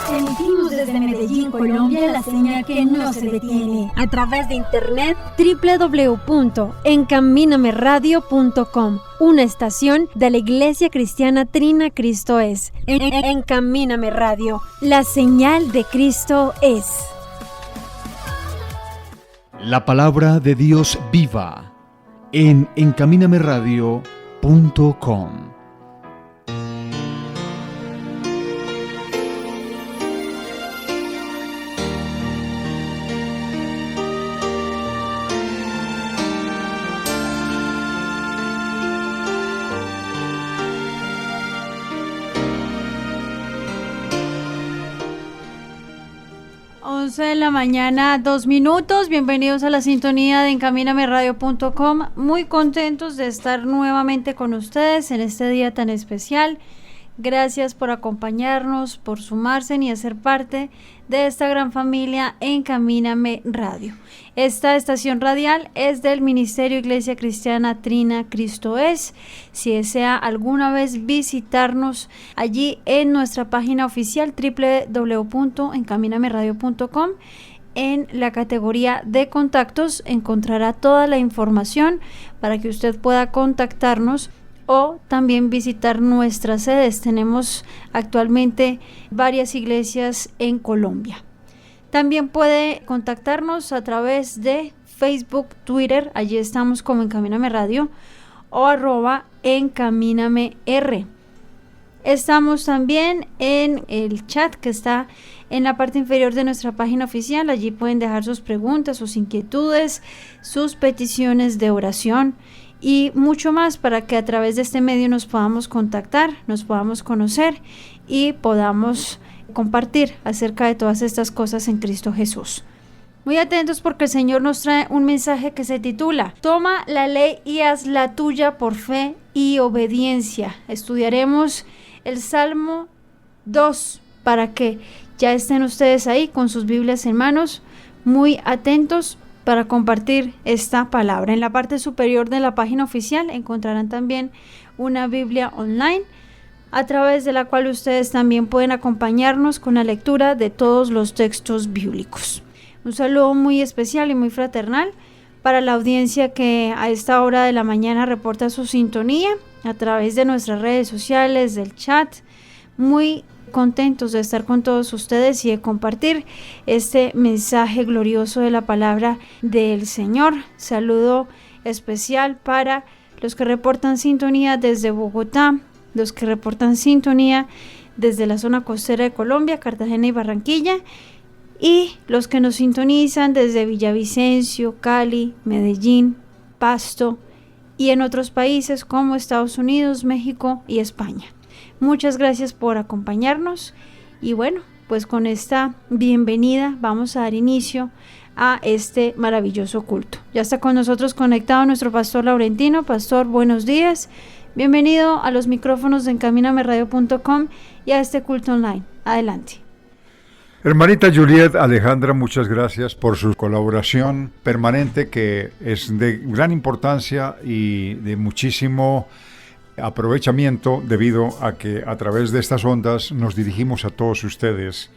Emitimos desde Medellín, Colombia, la señal que no se detiene. A través de internet, www.encaminameradio.com, una estación de la Iglesia Cristiana Trina Cristo es. Encamíname Radio, la señal de Cristo es. La palabra de Dios viva en encaminameradio.com. De la mañana, 2 minutos. Bienvenidos a la sintonía de encaminameradio.com. Muy contentos de estar nuevamente con ustedes en este día tan especial. Gracias por acompañarnos, por sumarse y hacer parte de esta gran familia Encamíname Radio. Esta estación radial es del Ministerio Iglesia Cristiana Trina Cristo es. Si desea alguna vez visitarnos allí en nuestra página oficial www.encaminameradio.com, en la categoría de contactos encontrará toda la información para que usted pueda contactarnos o también visitar nuestras sedes. Tenemos actualmente varias iglesias en Colombia. También puede contactarnos a través de Facebook, Twitter, allí estamos como Encamíname Radio, o @EncamínameR. Estamos también en el chat que está en la parte inferior de nuestra página oficial. Allí pueden dejar sus preguntas, sus inquietudes, sus peticiones de oración y mucho más para que a través de este medio nos podamos contactar, nos podamos conocer y podamos compartir acerca de todas estas cosas en Cristo Jesús. Muy atentos porque el Señor nos trae un mensaje que se titula Toma la ley y hazla tuya por fe y obediencia. Estudiaremos el Salmo 2 para que ya estén ustedes ahí con sus Biblias en manos, muy atentos para compartir esta palabra. En la parte superior de la página oficial encontrarán también una Biblia online a través de la cual ustedes también pueden acompañarnos con la lectura de todos los textos bíblicos. Un saludo muy especial y muy fraternal para la audiencia que a esta hora de la mañana reporta su sintonía a través de nuestras redes sociales, del chat. Muy contentos de estar con todos ustedes y de compartir este mensaje glorioso de la palabra del Señor. Saludo especial para los que reportan sintonía desde Bogotá, los que reportan sintonía desde la zona costera de Colombia, Cartagena y Barranquilla, y los que nos sintonizan desde Villavicencio, Cali, Medellín, Pasto y en otros países como Estados Unidos, México y España. Muchas gracias por acompañarnos y bueno, pues con esta bienvenida vamos a dar inicio a este maravilloso culto. Ya está con nosotros conectado nuestro pastor Laurentino. Pastor, buenos días. Bienvenido a los micrófonos de encaminameradio.com y a este culto online. Adelante. Hermanita Juliet Alejandra, muchas gracias por su colaboración permanente que es de gran importancia y de muchísimo aprovechamiento debido a que a través de estas ondas nos dirigimos a todos ustedes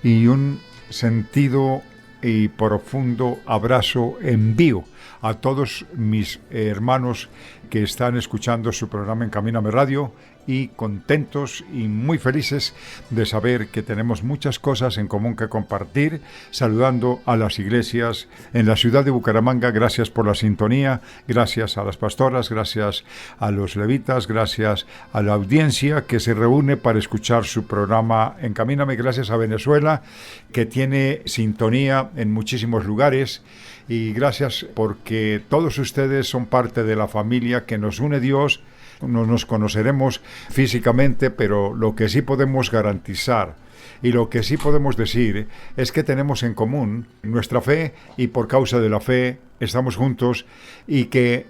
y un sentido y profundo abrazo envío a todos mis hermanos que están escuchando su programa Encamíname Radio y contentos y muy felices de saber que tenemos muchas cosas en común que compartir, saludando a las iglesias en la ciudad de Bucaramanga. Gracias por la sintonía, gracias a las pastoras, gracias a los levitas, gracias a la audiencia que se reúne para escuchar su programa Encamíname, gracias a Venezuela que tiene sintonía en muchísimos lugares. Y gracias porque todos ustedes son parte de la familia que nos une Dios. No nos conoceremos físicamente, pero lo que sí podemos garantizar y lo que sí podemos decir es que tenemos en común nuestra fe y por causa de la fe estamos juntos y que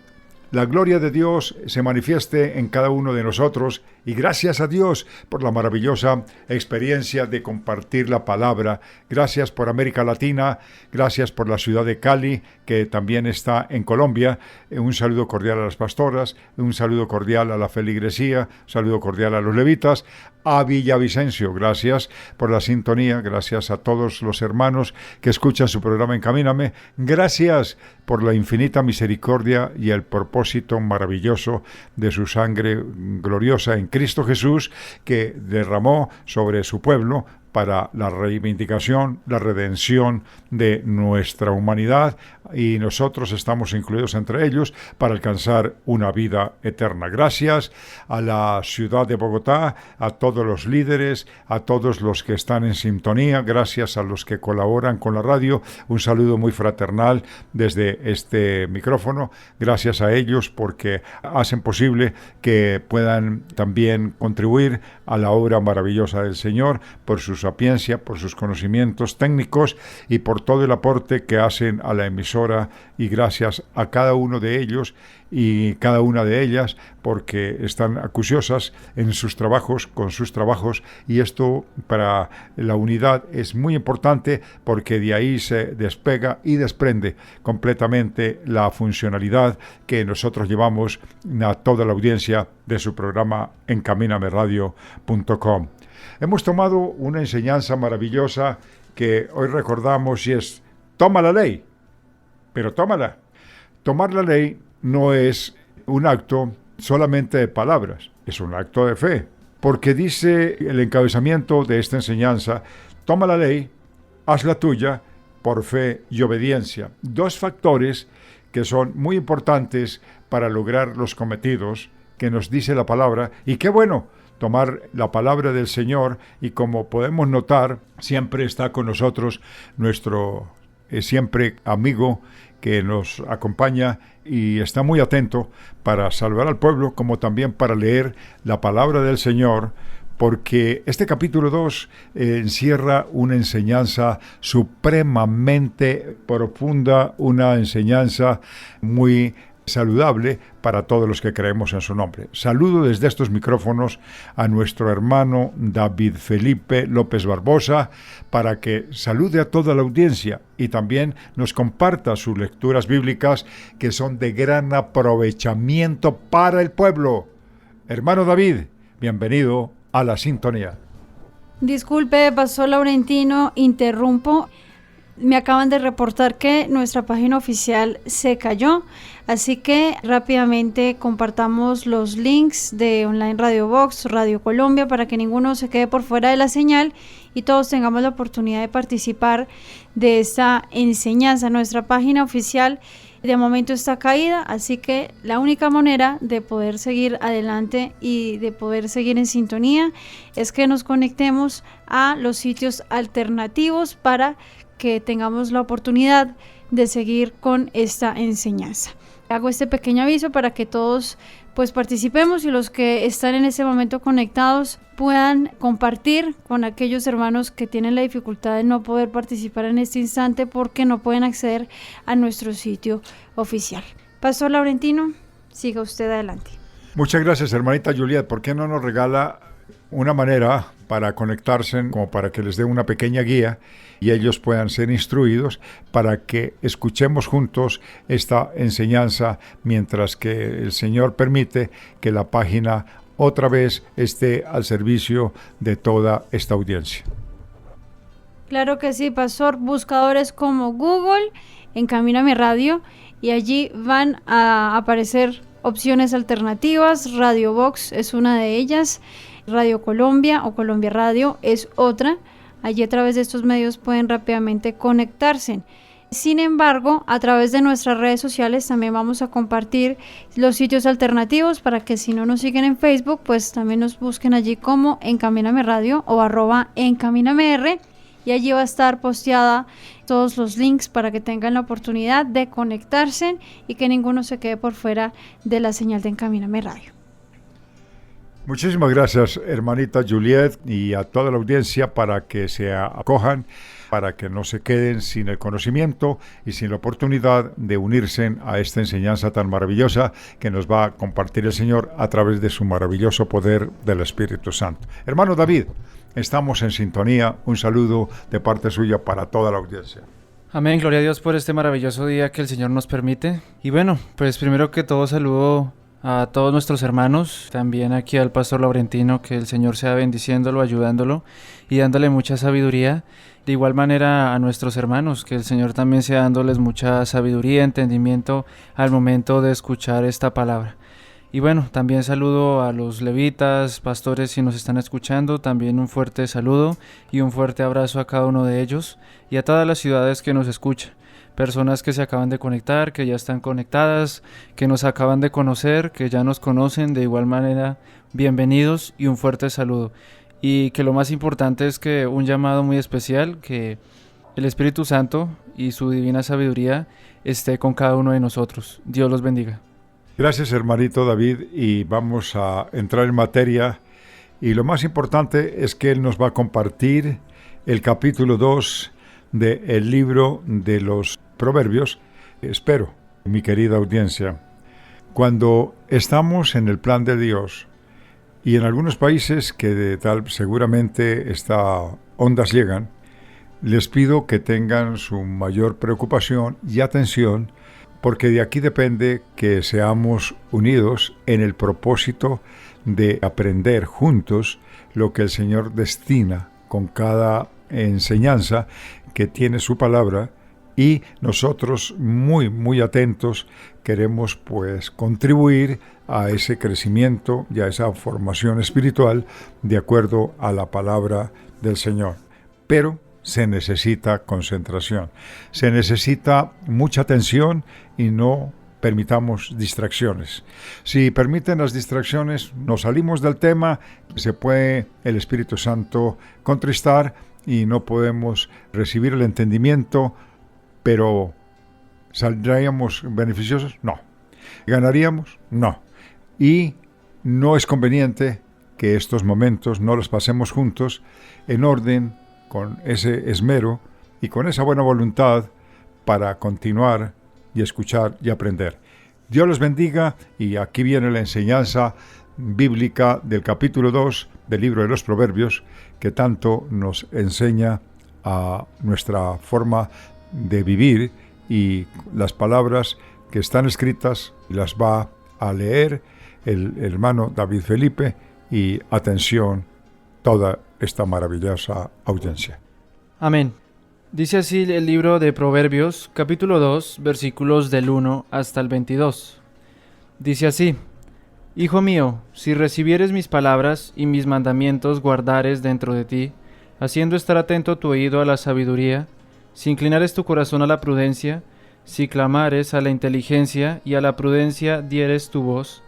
la gloria de Dios se manifieste en cada uno de nosotros Y gracias a Dios por la maravillosa experiencia de compartir la palabra. Gracias por América Latina, gracias por la ciudad de Cali, que también está en Colombia. Un saludo cordial a las pastoras, un saludo cordial a la feligresía, un saludo cordial a los levitas, a Villavicencio. Gracias por la sintonía, gracias a todos los hermanos que escuchan su programa Encamíname. Gracias por la infinita misericordia y el propósito maravilloso de su sangre gloriosa en Cristo Jesús, que derramó sobre su pueblo para la reivindicación, la redención de nuestra humanidad, y nosotros estamos incluidos entre ellos para alcanzar una vida eterna. Gracias a la ciudad de Bogotá, a todos los líderes, a todos los que están en sintonía, gracias a los que colaboran con la radio. Un saludo muy fraternal desde este micrófono. Gracias a ellos porque hacen posible que puedan también contribuir a la obra maravillosa del Señor por su sapiencia, por sus conocimientos técnicos y por todo el aporte que hacen a la emisora, y gracias a cada uno de ellos y cada una de ellas porque están acuciosas en sus trabajos, con sus trabajos, y esto para la unidad es muy importante porque de ahí se despega y desprende completamente la funcionalidad que nosotros llevamos a toda la audiencia de su programa Encamínameradio.com. Hemos tomado una enseñanza maravillosa que hoy recordamos y es: toma la ley, pero tómala. Tomar la ley no es un acto solamente de palabras, es un acto de fe, porque dice el encabezamiento de esta enseñanza: toma la ley, hazla tuya por fe y obediencia. Dos factores que son muy importantes para lograr los cometidos que nos dice la palabra. Y qué bueno tomar la palabra del Señor, y como podemos notar, siempre está con nosotros nuestro siempre amigo que nos acompaña y está muy atento para salvar al pueblo, como también para leer la palabra del Señor, porque este capítulo 2 encierra una enseñanza supremamente profunda, una enseñanza muy saludable para todos los que creemos en su nombre. Saludo desde estos micrófonos a nuestro hermano David Felipe López Barbosa para que salude a toda la audiencia y también nos comparta sus lecturas bíblicas que son de gran aprovechamiento para el pueblo. Hermano David, bienvenido a la sintonía. Disculpe, Pastor Laurentino, interrumpo. Me acaban de reportar que nuestra página oficial se cayó, así que rápidamente compartamos los links de Online Radio Vox, Radio Colombia, para que ninguno se quede por fuera de la señal y todos tengamos la oportunidad de participar de esta enseñanza. Nuestra página oficial de momento está caída, así que la única manera de poder seguir adelante y de poder seguir en sintonía es que nos conectemos a los sitios alternativos para que tengamos la oportunidad de seguir con esta enseñanza. Hago este pequeño aviso para que todos pues participemos y los que están en este momento conectados puedan compartir con aquellos hermanos que tienen la dificultad de no poder participar en este instante porque no pueden acceder a nuestro sitio oficial. Pastor Laurentino, siga usted adelante. Muchas gracias, hermanita Juliet. ¿Por qué no nos regala una manera para conectarse, como para que les dé una pequeña guía y ellos puedan ser instruidos para que escuchemos juntos esta enseñanza mientras que el Señor permite que la página otra vez esté al servicio de toda esta audiencia? Claro que sí, Pastor. Buscadores como Google, Encamíname Radio, y allí van a aparecer opciones alternativas. Radio Vox es una de ellas, Radio Colombia o Colombia Radio es otra. Allí a través de estos medios pueden rápidamente conectarse. Sin embargo, a través de nuestras redes sociales también vamos a compartir los sitios alternativos para que si no nos siguen en Facebook, pues también nos busquen allí como Encamíname Radio o @EncamínameR, y allí va a estar posteada todos los links para que tengan la oportunidad de conectarse y que ninguno se quede por fuera de la señal de Encamíname Radio. Muchísimas gracias, hermanita Juliet, y a toda la audiencia para que se acojan, para que no se queden sin el conocimiento y sin la oportunidad de unirse a esta enseñanza tan maravillosa que nos va a compartir el Señor a través de su maravilloso poder del Espíritu Santo. Hermano David, estamos en sintonía. Un saludo de parte suya para toda la audiencia. Amén, gloria a Dios por este maravilloso día que el Señor nos permite. Y bueno, pues primero que todo saludo a todos nuestros hermanos, también aquí al pastor Laurentino, que el Señor sea bendiciéndolo, ayudándolo y dándole mucha sabiduría. De igual manera a nuestros hermanos, que el Señor también sea dándoles mucha sabiduría, entendimiento al momento de escuchar esta palabra. Y bueno, también saludo a los levitas, pastores, si nos están escuchando, también un fuerte saludo y un fuerte abrazo a cada uno de ellos y a todas las ciudades que nos escuchan. Personas que se acaban de conectar, que ya están conectadas, que nos acaban de conocer, que ya nos conocen, de igual manera, bienvenidos y un fuerte saludo. Y que lo más importante es que un llamado muy especial, que el Espíritu Santo y su divina sabiduría esté con cada uno de nosotros. Dios los bendiga. Gracias, hermanito David, y vamos a entrar en materia. Y lo más importante es que él nos va a compartir el capítulo 2 del libro de los Proverbios. Espero, mi querida audiencia, cuando estamos en el plan de Dios, y en algunos países que de tal seguramente estas ondas llegan, les pido que tengan su mayor preocupación y atención, porque de aquí depende que seamos unidos en el propósito de aprender juntos lo que el Señor destina con cada enseñanza que tiene su palabra, y nosotros muy atentos queremos pues contribuir a ese crecimiento y a esa formación espiritual de acuerdo a la palabra del Señor. Pero se necesita concentración, se necesita mucha atención y no permitamos distracciones. Si permiten las distracciones, nos salimos del tema, se puede el Espíritu Santo contristar y no podemos recibir el entendimiento, pero ¿saldríamos beneficiosos? No. ¿Ganaríamos? No. Y no es conveniente que estos momentos no los pasemos juntos en orden, con ese esmero y con esa buena voluntad para continuar y escuchar y aprender. Dios los bendiga, y aquí viene la enseñanza bíblica del capítulo 2 del libro de los Proverbios, que tanto nos enseña a nuestra forma de vivir, y las palabras que están escritas las va a leer el hermano David Felipe, y atención toda esta maravillosa audiencia. Amén. Dice así el libro de Proverbios, capítulo 2, versículos del 1 hasta el 22. Dice así: Hijo mío, si recibieres mis palabras y mis mandamientos guardares dentro de ti, haciendo estar atento tu oído a la sabiduría, si inclinares tu corazón a la prudencia, si clamares a la inteligencia y a la prudencia dieres tu voz,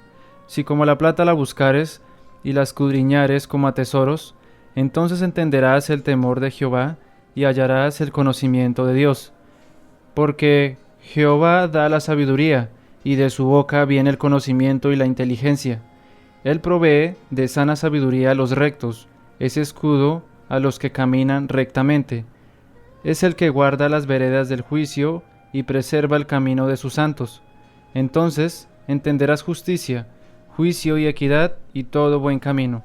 si como la plata la buscares y la escudriñares como a tesoros, entonces entenderás el temor de Jehová y hallarás el conocimiento de Dios. Porque Jehová da la sabiduría, y de su boca viene el conocimiento y la inteligencia. Él provee de sana sabiduría a los rectos, es escudo a los que caminan rectamente. Es el que guarda las veredas del juicio y preserva el camino de sus santos. Entonces entenderás justicia, juicio y equidad y todo buen camino.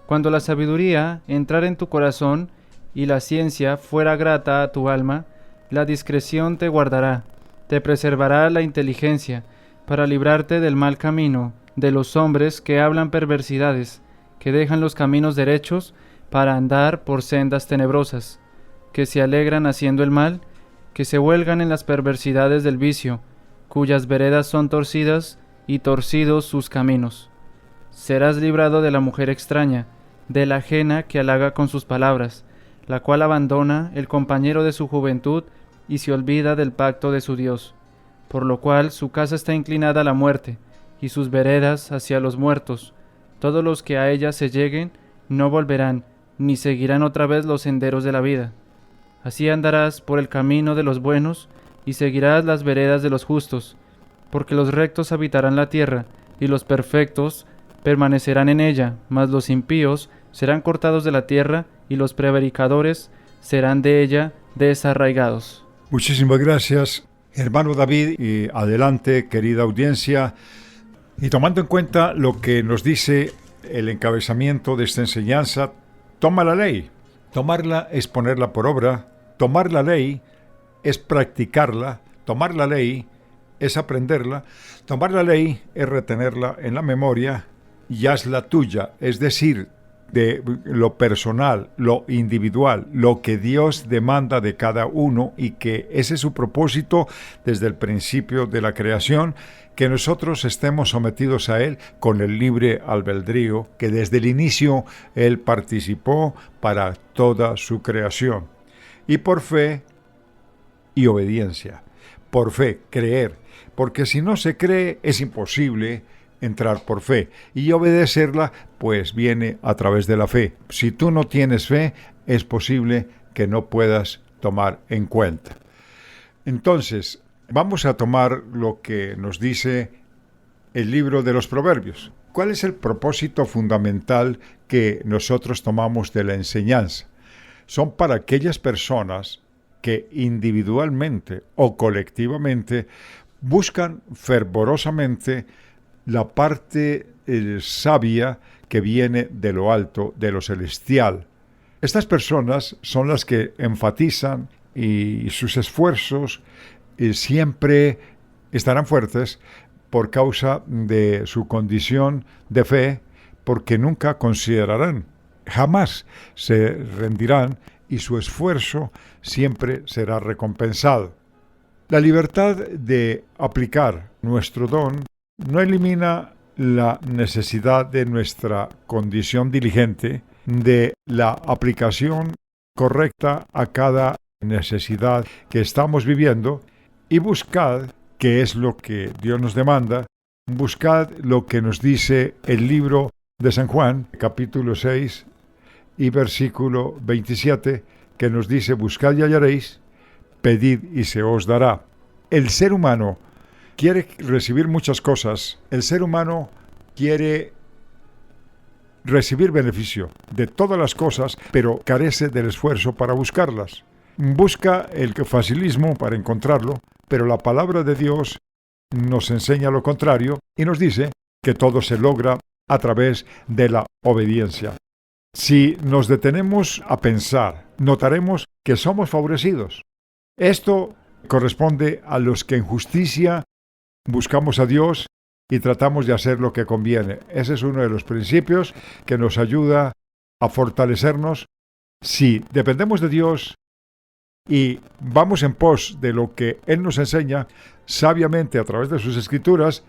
Cuando la sabiduría entrara en tu corazón y la ciencia fuera grata a tu alma, la discreción te guardará, te preservará la inteligencia, para librarte del mal camino, de los hombres que hablan perversidades, que dejan los caminos derechos para andar por sendas tenebrosas, que se alegran haciendo el mal, que se huelgan en las perversidades del vicio, cuyas veredas son torcidas y torcidos sus caminos. Serás librado de la mujer extraña, de la ajena que halaga con sus palabras, la cual abandona el compañero de su juventud y se olvida del pacto de su Dios, por lo cual su casa está inclinada a la muerte, y sus veredas hacia los muertos. Todos los que a ella se lleguen no volverán, ni seguirán otra vez los senderos de la vida. Así andarás por el camino de los buenos, y seguirás las veredas de los justos, porque los rectos habitarán la tierra, y los perfectos permanecerán en ella, mas los impíos serán cortados de la tierra y los prevaricadores serán de ella desarraigados. Muchísimas gracias, hermano David, y adelante, querida audiencia. Y tomando en cuenta lo que nos dice el encabezamiento de esta enseñanza, toma la ley. Tomarla es ponerla por obra, tomar la ley es practicarla, tomar la ley es aprenderla, tomar la ley es retenerla en la memoria y hazla tuya, es decir, de lo personal, lo individual, lo que Dios demanda de cada uno, y que ese es su propósito desde el principio de la creación, que nosotros estemos sometidos a Él con el libre albedrío que desde el inicio Él participó para toda su creación. Y por fe y obediencia, por fe, creer, porque si no se cree es imposible entrar por fe, y obedecerla pues viene a través de la fe. Si tú no tienes fe, es posible que no puedas tomar en cuenta. Entonces, vamos a tomar lo que nos dice el libro de los Proverbios. ¿Cuál es el propósito fundamental que nosotros tomamos de la enseñanza? Son para aquellas personas que individualmente o colectivamente buscan fervorosamente la parte sabia que viene de lo alto, de lo celestial. Estas personas son las que enfatizan, y sus esfuerzos siempre estarán fuertes por causa de su condición de fe, porque nunca considerarán, jamás se rendirán, y su esfuerzo siempre será recompensado. La libertad de aplicar nuestro don no elimina la necesidad de nuestra condición diligente, de la aplicación correcta a cada necesidad que estamos viviendo, y buscad, que es lo que Dios nos demanda, buscad lo que nos dice el libro de San Juan, capítulo 6 y versículo 27, que nos dice: buscad y hallaréis, pedid y se os dará. El ser humano quiere recibir muchas cosas, el ser humano quiere recibir beneficio de todas las cosas, pero carece del esfuerzo para buscarlas. Busca el facilismo para encontrarlo, pero la palabra de Dios nos enseña lo contrario y nos dice que todo se logra a través de la obediencia. Si nos detenemos a pensar, notaremos que somos favorecidos. Esto corresponde a los que en justicia buscamos a Dios y tratamos de hacer lo que conviene. Ese es uno de los principios que nos ayuda a fortalecernos. Si dependemos de Dios y vamos en pos de lo que Él nos enseña sabiamente a través de sus escrituras,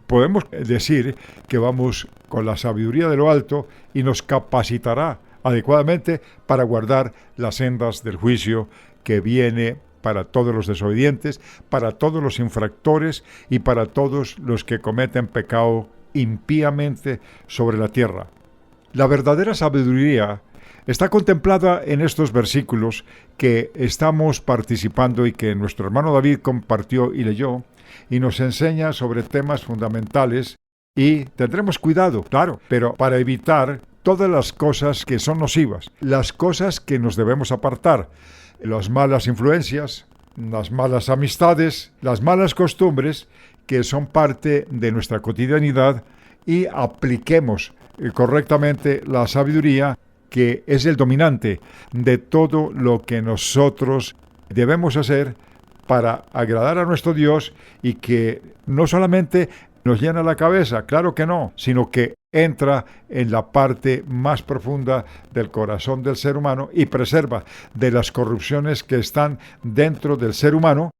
podemos decir que vamos con la sabiduría de lo alto y nos capacitará adecuadamente para guardar las sendas del juicio que viene para todos los desobedientes, para todos los infractores y para todos los que cometen pecado impíamente sobre la tierra. La verdadera sabiduría está contemplada en estos versículos que estamos participando y que nuestro hermano David compartió y leyó, y nos enseña sobre temas fundamentales, y tendremos cuidado, claro, pero para evitar todas las cosas que son nocivas, las cosas que nos debemos apartar, las malas influencias, las malas amistades, las malas costumbres que son parte de nuestra cotidianidad, y apliquemos correctamente la sabiduría, que es el dominante de todo lo que nosotros debemos hacer para agradar a nuestro Dios, y que no solamente nos llena la cabeza, claro que no, sino que entra en la parte más profunda del corazón del ser humano y preserva de las corrupciones que están dentro del ser humano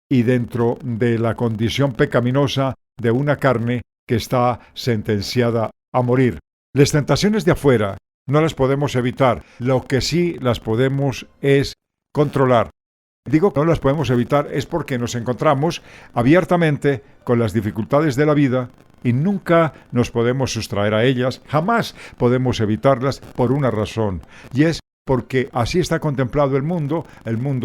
y dentro de la condición pecaminosa de una carne que está sentenciada a morir. Las tentaciones de afuera no las podemos evitar, lo que sí las podemos es controlar. Digo que no las podemos evitar es porque nos encontramos abiertamente con las dificultades de la vida y nunca nos podemos sustraer a ellas, jamás podemos evitarlas por una razón, y es porque así está contemplado el mundo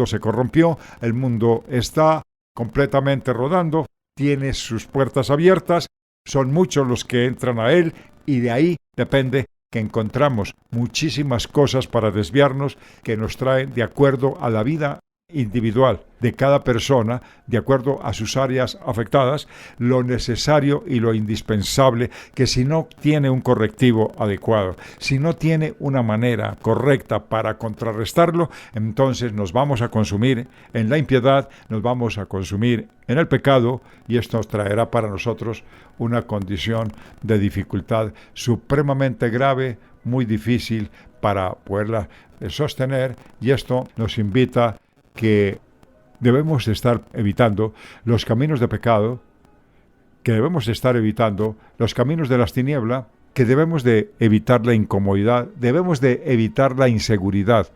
se corrompió, el mundo está completamente rodando, tiene sus puertas abiertas Son muchos los que entran a él y de ahí depende que encontramos muchísimas cosas para desviarnos que nos traen de acuerdo a la vida individual de cada persona, de acuerdo a sus áreas afectadas, lo necesario y lo indispensable, que si no tiene un correctivo adecuado, si no tiene una manera correcta para contrarrestarlo, entonces nos vamos a consumir en la impiedad, nos vamos a consumir en el pecado, y esto nos traerá para nosotros una condición de dificultad supremamente grave, muy difícil para poderla sostener, y esto nos invita que debemos estar evitando los caminos de pecado, que debemos estar evitando los caminos de las tinieblas, que debemos de evitar la incomodidad, debemos de evitar la inseguridad,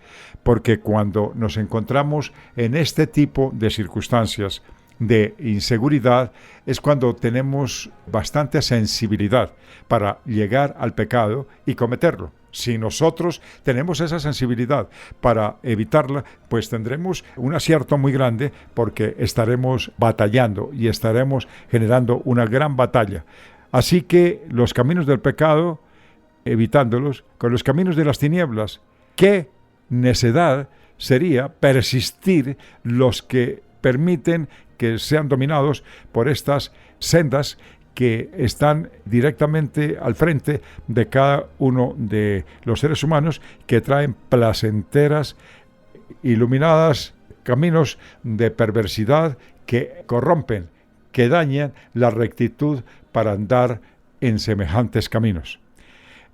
porque cuando nos encontramos en este tipo de circunstancias de inseguridad es cuando tenemos bastante sensibilidad para llegar al pecado y cometerlo. Si nosotros tenemos esa sensibilidad para evitarla, pues tendremos un acierto muy grande, porque estaremos batallando y estaremos generando una gran batalla. Así que los caminos del pecado, evitándolos, con los caminos de las tinieblas, qué necedad sería persistir los que permiten que sean dominados por estas sendas que están directamente al frente de cada uno de los seres humanos, que traen placenteras, iluminadas caminos de perversidad que corrompen, que dañan la rectitud para andar en semejantes caminos.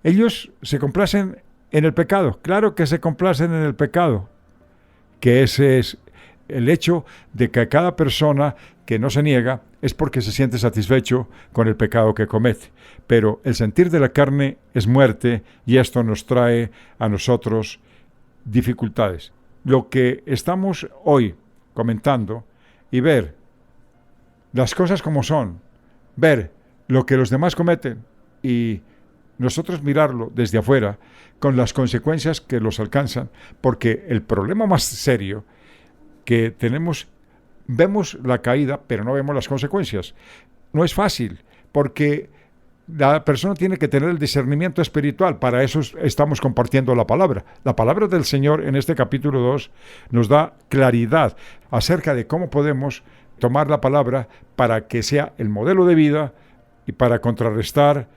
Ellos se complacen en el pecado, claro que se complacen en el pecado, que ese es el hecho de que cada persona que no se niega es porque se siente satisfecho con el pecado que comete. Pero el sentir de la carne es muerte, y esto nos trae a nosotros dificultades. Lo que estamos hoy comentando y ver las cosas como son, ver lo que los demás cometen y nosotros mirarlo desde afuera con las consecuencias que los alcanzan, porque el problema más serio que tenemos, vemos la caída, pero no vemos las consecuencias. No es fácil, porque la persona tiene que tener el discernimiento espiritual. Para eso estamos compartiendo la palabra. La palabra del Señor en este capítulo 2 nos da claridad acerca de cómo podemos tomar la palabra para que sea el modelo de vida y para contrarrestar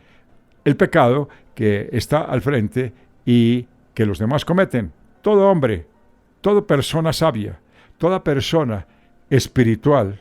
el pecado que está al frente y que los demás cometen. Todo hombre, toda persona sabia, toda persona espiritual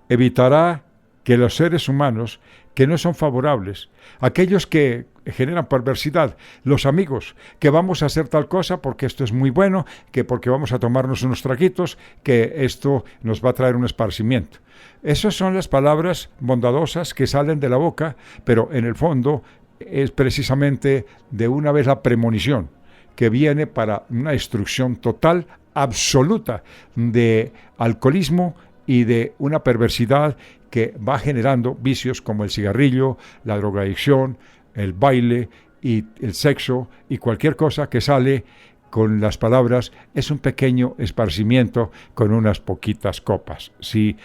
evitará que los seres humanos que no son favorables, aquellos que generan perversidad, los amigos, que vamos a hacer tal cosa porque esto es muy bueno, que porque vamos a tomarnos unos traguitos, que esto nos va a traer un esparcimiento. Esas son las palabras bondadosas que salen de la boca, pero en el fondo es precisamente de una vez la premonición que viene para una destrucción total, absoluta, de alcoholismo y de una perversidad que va generando vicios como el cigarrillo, la drogadicción, el baile y el sexo, y cualquier cosa que sale con las palabras es un pequeño esparcimiento con unas poquitas copas. Si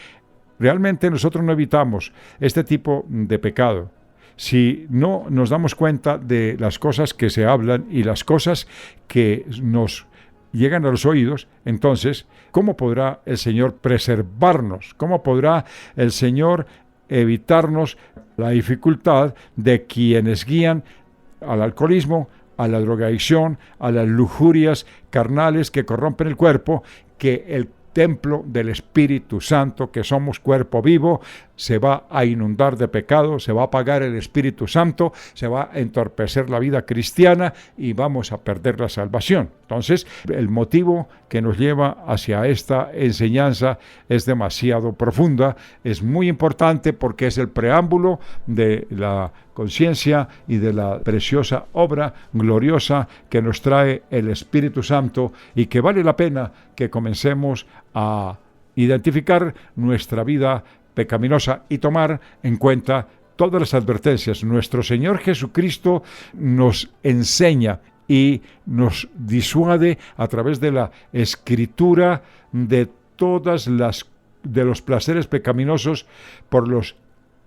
realmente nosotros no evitamos este tipo de pecado, si no nos damos cuenta de las cosas que se hablan y las cosas que nos llegan a los oídos, entonces, ¿cómo podrá el Señor preservarnos? ¿Cómo podrá el Señor evitarnos la dificultad de quienes guían al alcoholismo, a la drogadicción, a las lujurias carnales que corrompen el cuerpo, que el templo del Espíritu Santo, que somos cuerpo vivo, se va a inundar de pecado, se va a apagar el Espíritu Santo, se va a entorpecer la vida cristiana y vamos a perder la salvación? Entonces, el motivo que nos lleva hacia esta enseñanza es demasiado profunda, es muy importante porque es el preámbulo de la conciencia y de la preciosa obra gloriosa que nos trae el Espíritu Santo, y que vale la pena que comencemos a identificar nuestra vida pecaminosa y tomar en cuenta todas las advertencias. Nuestro Señor Jesucristo nos enseña y nos disuade a través de la Escritura de los placeres pecaminosos por los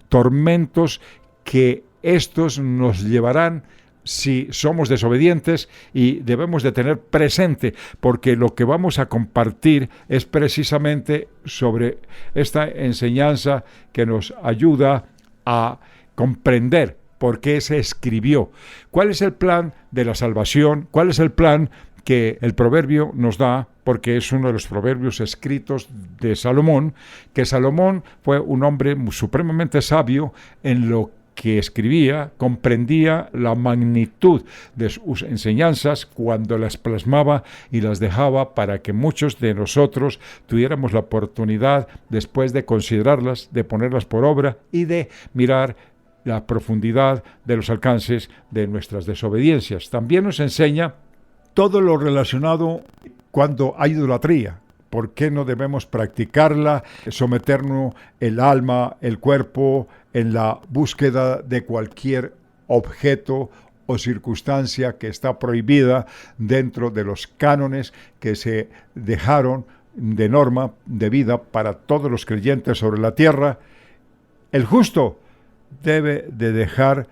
tormentos que estos nos llevarán si somos desobedientes, y debemos de tener presente, porque lo que vamos a compartir es precisamente sobre esta enseñanza que nos ayuda a comprender por qué se escribió, cuál es el plan de la salvación, cuál es el plan que el proverbio nos da, porque es uno de los proverbios escritos de Salomón, que Salomón fue un hombre supremamente sabio en lo que escribía, comprendía la magnitud de sus enseñanzas cuando las plasmaba y las dejaba para que muchos de nosotros tuviéramos la oportunidad, después de considerarlas, de ponerlas por obra y de mirar la profundidad de los alcances de nuestras desobediencias. También nos enseña todo lo relacionado cuando hay idolatría. ¿Por qué no debemos practicarla? Someternos el alma, el cuerpo, en la búsqueda de cualquier objeto o circunstancia que está prohibida dentro de los cánones que se dejaron de norma de vida para todos los creyentes sobre la tierra. El justo debe de dejar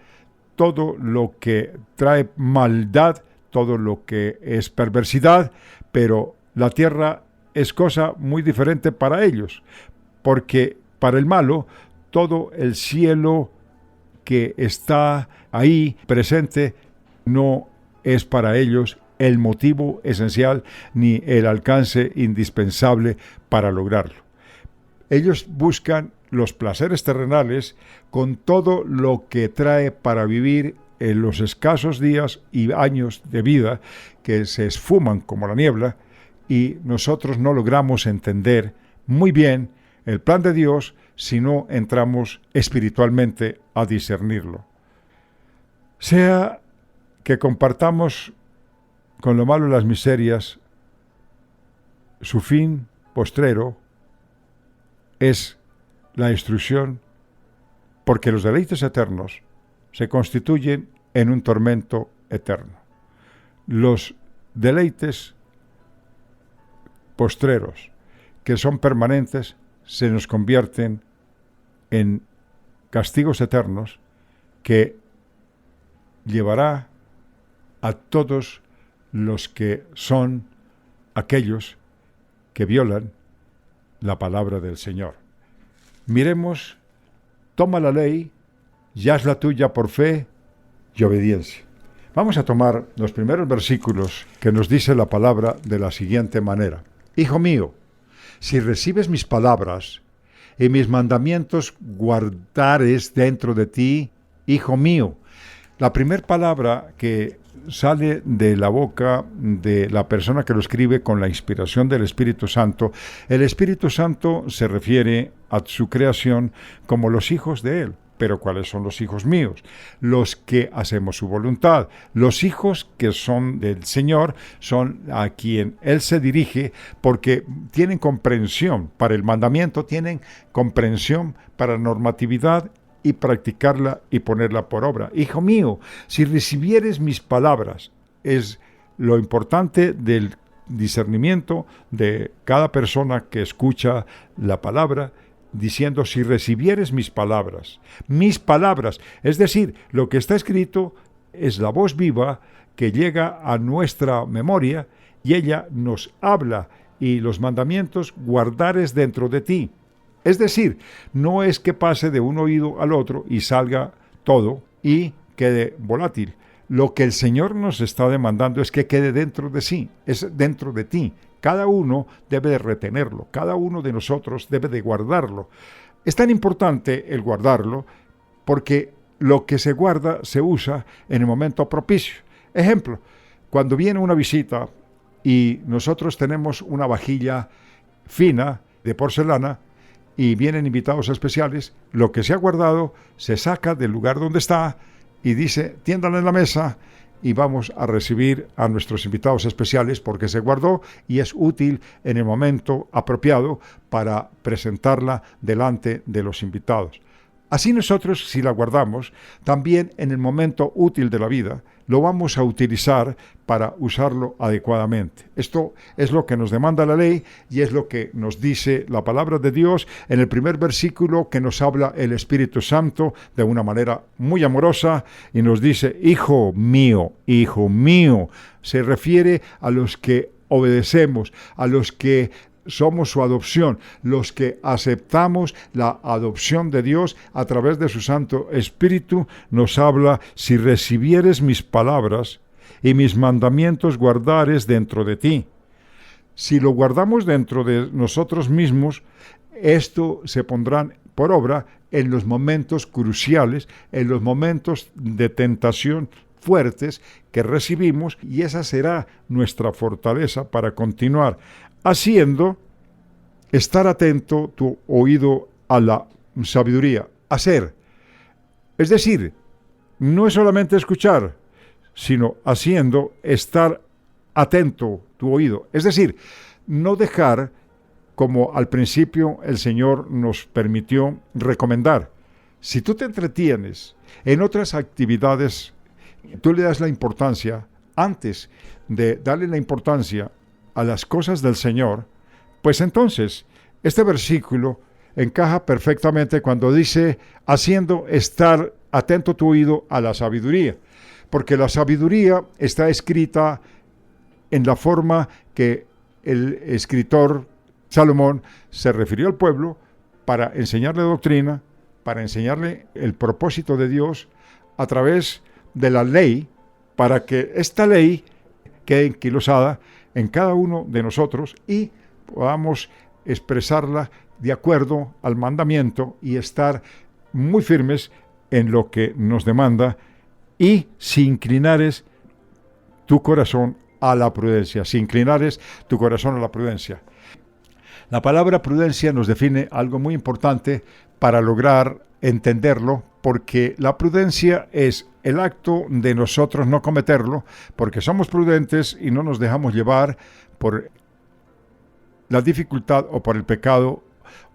todo lo que trae maldad, todo lo que es perversidad, pero la tierra es cosa muy diferente para ellos, porque para el malo todo el cielo que está ahí presente no es para ellos el motivo esencial ni el alcance indispensable para lograrlo. Ellos buscan los placeres terrenales con todo lo que trae para vivir en los escasos días y años de vida que se esfuman como la niebla, y nosotros no logramos entender muy bien el plan de Dios si no entramos espiritualmente a discernirlo. Sea que compartamos con lo malo las miserias, su fin postrero es la instrucción, porque los deleites eternos se constituyen en un tormento eterno. Los deleites postreros, que son permanentes, se nos convierten en castigos eternos que llevará a todos los que son aquellos que violan la palabra del Señor. Miremos, toma la ley y hazla tuya por fe y obediencia. Vamos a tomar los primeros versículos que nos dice la palabra de la siguiente manera. Hijo mío, si recibes mis palabras y mis mandamientos guardares dentro de ti, hijo mío. La primera palabra que sale de la boca de la persona que lo escribe con la inspiración del Espíritu Santo, el Espíritu Santo se refiere a su creación como los hijos de Él. Pero ¿cuáles son los hijos míos? Los que hacemos su voluntad. Los hijos que son del Señor son a quien Él se dirige, porque tienen comprensión para el mandamiento, tienen comprensión para la normatividad y practicarla y ponerla por obra. Hijo mío, si recibieres mis palabras, es lo importante del discernimiento de cada persona que escucha la palabra, diciendo, si recibieres mis palabras, es decir, lo que está escrito es la voz viva que llega a nuestra memoria y ella nos habla, y los mandamientos guardares dentro de ti. Es decir, no es que pase de un oído al otro y salga todo y quede volátil. Lo que el Señor nos está demandando es que quede dentro de sí, es dentro de ti. Cada uno debe de retenerlo, cada uno de nosotros debe de guardarlo. Es tan importante el guardarlo porque lo que se guarda se usa en el momento propicio. Ejemplo, cuando viene una visita y nosotros tenemos una vajilla fina de porcelana y vienen invitados especiales, lo que se ha guardado se saca del lugar donde está y dice, tiéndanla en la mesa, y vamos a recibir a nuestros invitados especiales porque se guardó y es útil en el momento apropiado para presentarla delante de los invitados. Así nosotros, si la guardamos, también en el momento útil de la vida, lo vamos a utilizar para usarlo adecuadamente. Esto es lo que nos demanda la ley y es lo que nos dice la palabra de Dios en el primer versículo, que nos habla el Espíritu Santo de una manera muy amorosa y nos dice: hijo mío, se refiere a los que obedecemos, a los que somos su adopción, los que aceptamos la adopción de Dios a través de su Santo Espíritu. Nos habla: si recibieres mis palabras y mis mandamientos guardares dentro de ti. Si lo guardamos dentro de nosotros mismos, esto se pondrá por obra en los momentos cruciales, en los momentos de tentación fuertes que recibimos, y esa será nuestra fortaleza para continuar haciendo. Estar atento tu oído a la sabiduría, hacer. Es decir, no es solamente escuchar, sino haciendo, estar atento tu oído. Es decir, no dejar, como al principio el Señor nos permitió recomendar. Si tú te entretienes en otras actividades, tú le das la importancia, antes de darle la importancia a las cosas del Señor, pues entonces este versículo encaja perfectamente cuando dice: haciendo estar atento tu oído a la sabiduría, porque la sabiduría está escrita en la forma que el escritor Salomón se refirió al pueblo para enseñarle doctrina, para enseñarle el propósito de Dios a través de la ley, para que esta ley quede enquilosada en cada uno de nosotros y podamos expresarla de acuerdo al mandamiento y estar muy firmes en lo que nos demanda. Y si inclinares tu corazón a la prudencia, La palabra prudencia nos define algo muy importante para lograr entenderlo, porque la prudencia es el acto de nosotros no cometerlo, porque somos prudentes y no nos dejamos llevar por la dificultad o por el pecado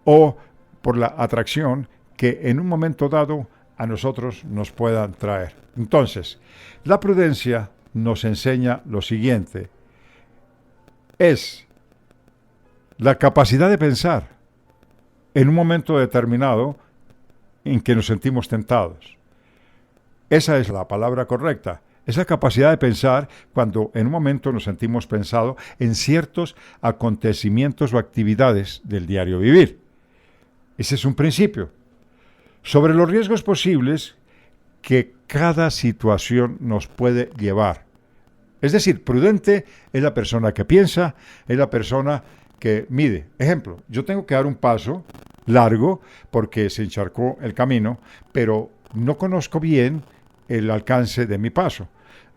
o por la atracción que en un momento dado a nosotros nos puedan traer. Entonces, la prudencia nos enseña lo siguiente: es la capacidad de pensar en un momento determinado en que nos sentimos tentados. Esa es la palabra correcta. Esa capacidad de pensar cuando en un momento nos sentimos pensados en ciertos acontecimientos o actividades del diario vivir. Ese es un principio. Sobre los riesgos posibles que cada situación nos puede llevar. Es decir, prudente es la persona que piensa, es la persona que mide. Ejemplo, yo tengo que dar un paso largo porque se encharcó el camino, pero no conozco bien el alcance de mi paso.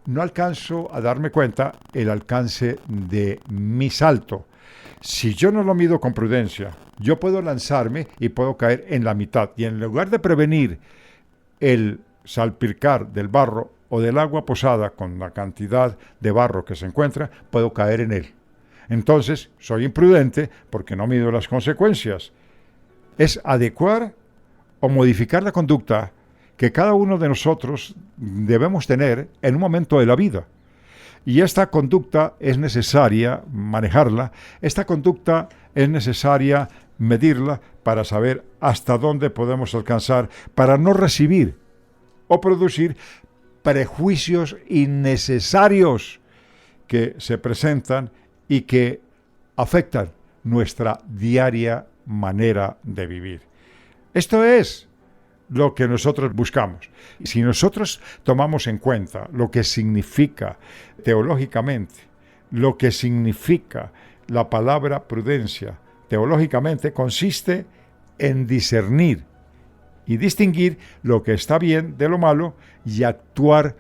No alcanzo a darme cuenta el alcance de mi salto. Si yo no lo mido con prudencia, yo puedo lanzarme y puedo caer en la mitad. Y en lugar de prevenir el salpicar del barro o del agua posada con la cantidad de barro que se encuentra, puedo caer en él. Entonces, soy imprudente porque no mido las consecuencias. Es adecuar o modificar la conducta que cada uno de nosotros debemos tener en un momento de la vida. Y esta conducta es necesaria manejarla, esta conducta es necesaria medirla para saber hasta dónde podemos alcanzar, para no recibir o producir prejuicios innecesarios que se presentan y que afectan nuestra diaria manera de vivir. Esto es lo que nosotros buscamos. Si nosotros tomamos en cuenta lo que significa teológicamente, lo que significa la palabra prudencia, teológicamente consiste en discernir y distinguir lo que está bien de lo malo y actuar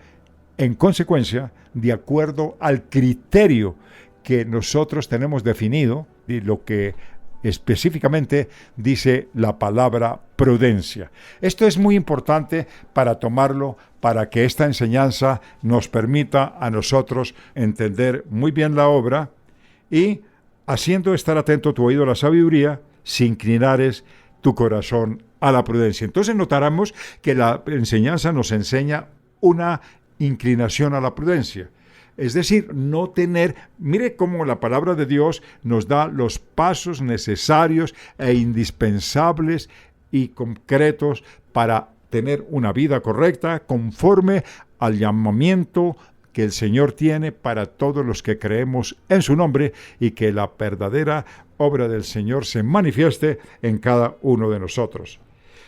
en consecuencia de acuerdo al criterio que nosotros tenemos definido y lo que específicamente dice la palabra prudencia. Esto es muy importante para tomarlo, para que esta enseñanza nos permita a nosotros entender muy bien la obra y, haciendo estar atento tu oído a la sabiduría, si inclinares tu corazón a la prudencia. Entonces notaremos que la enseñanza nos enseña una inclinación a la prudencia. Es decir, no tener, mire cómo la palabra de Dios nos da los pasos necesarios e indispensables y concretos para tener una vida correcta conforme al llamamiento que el Señor tiene para todos los que creemos en su nombre y que la verdadera obra del Señor se manifieste en cada uno de nosotros.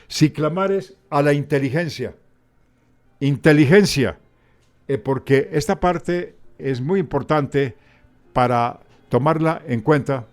Si clamares a la inteligencia, porque esta parte es muy importante para tomarla en cuenta,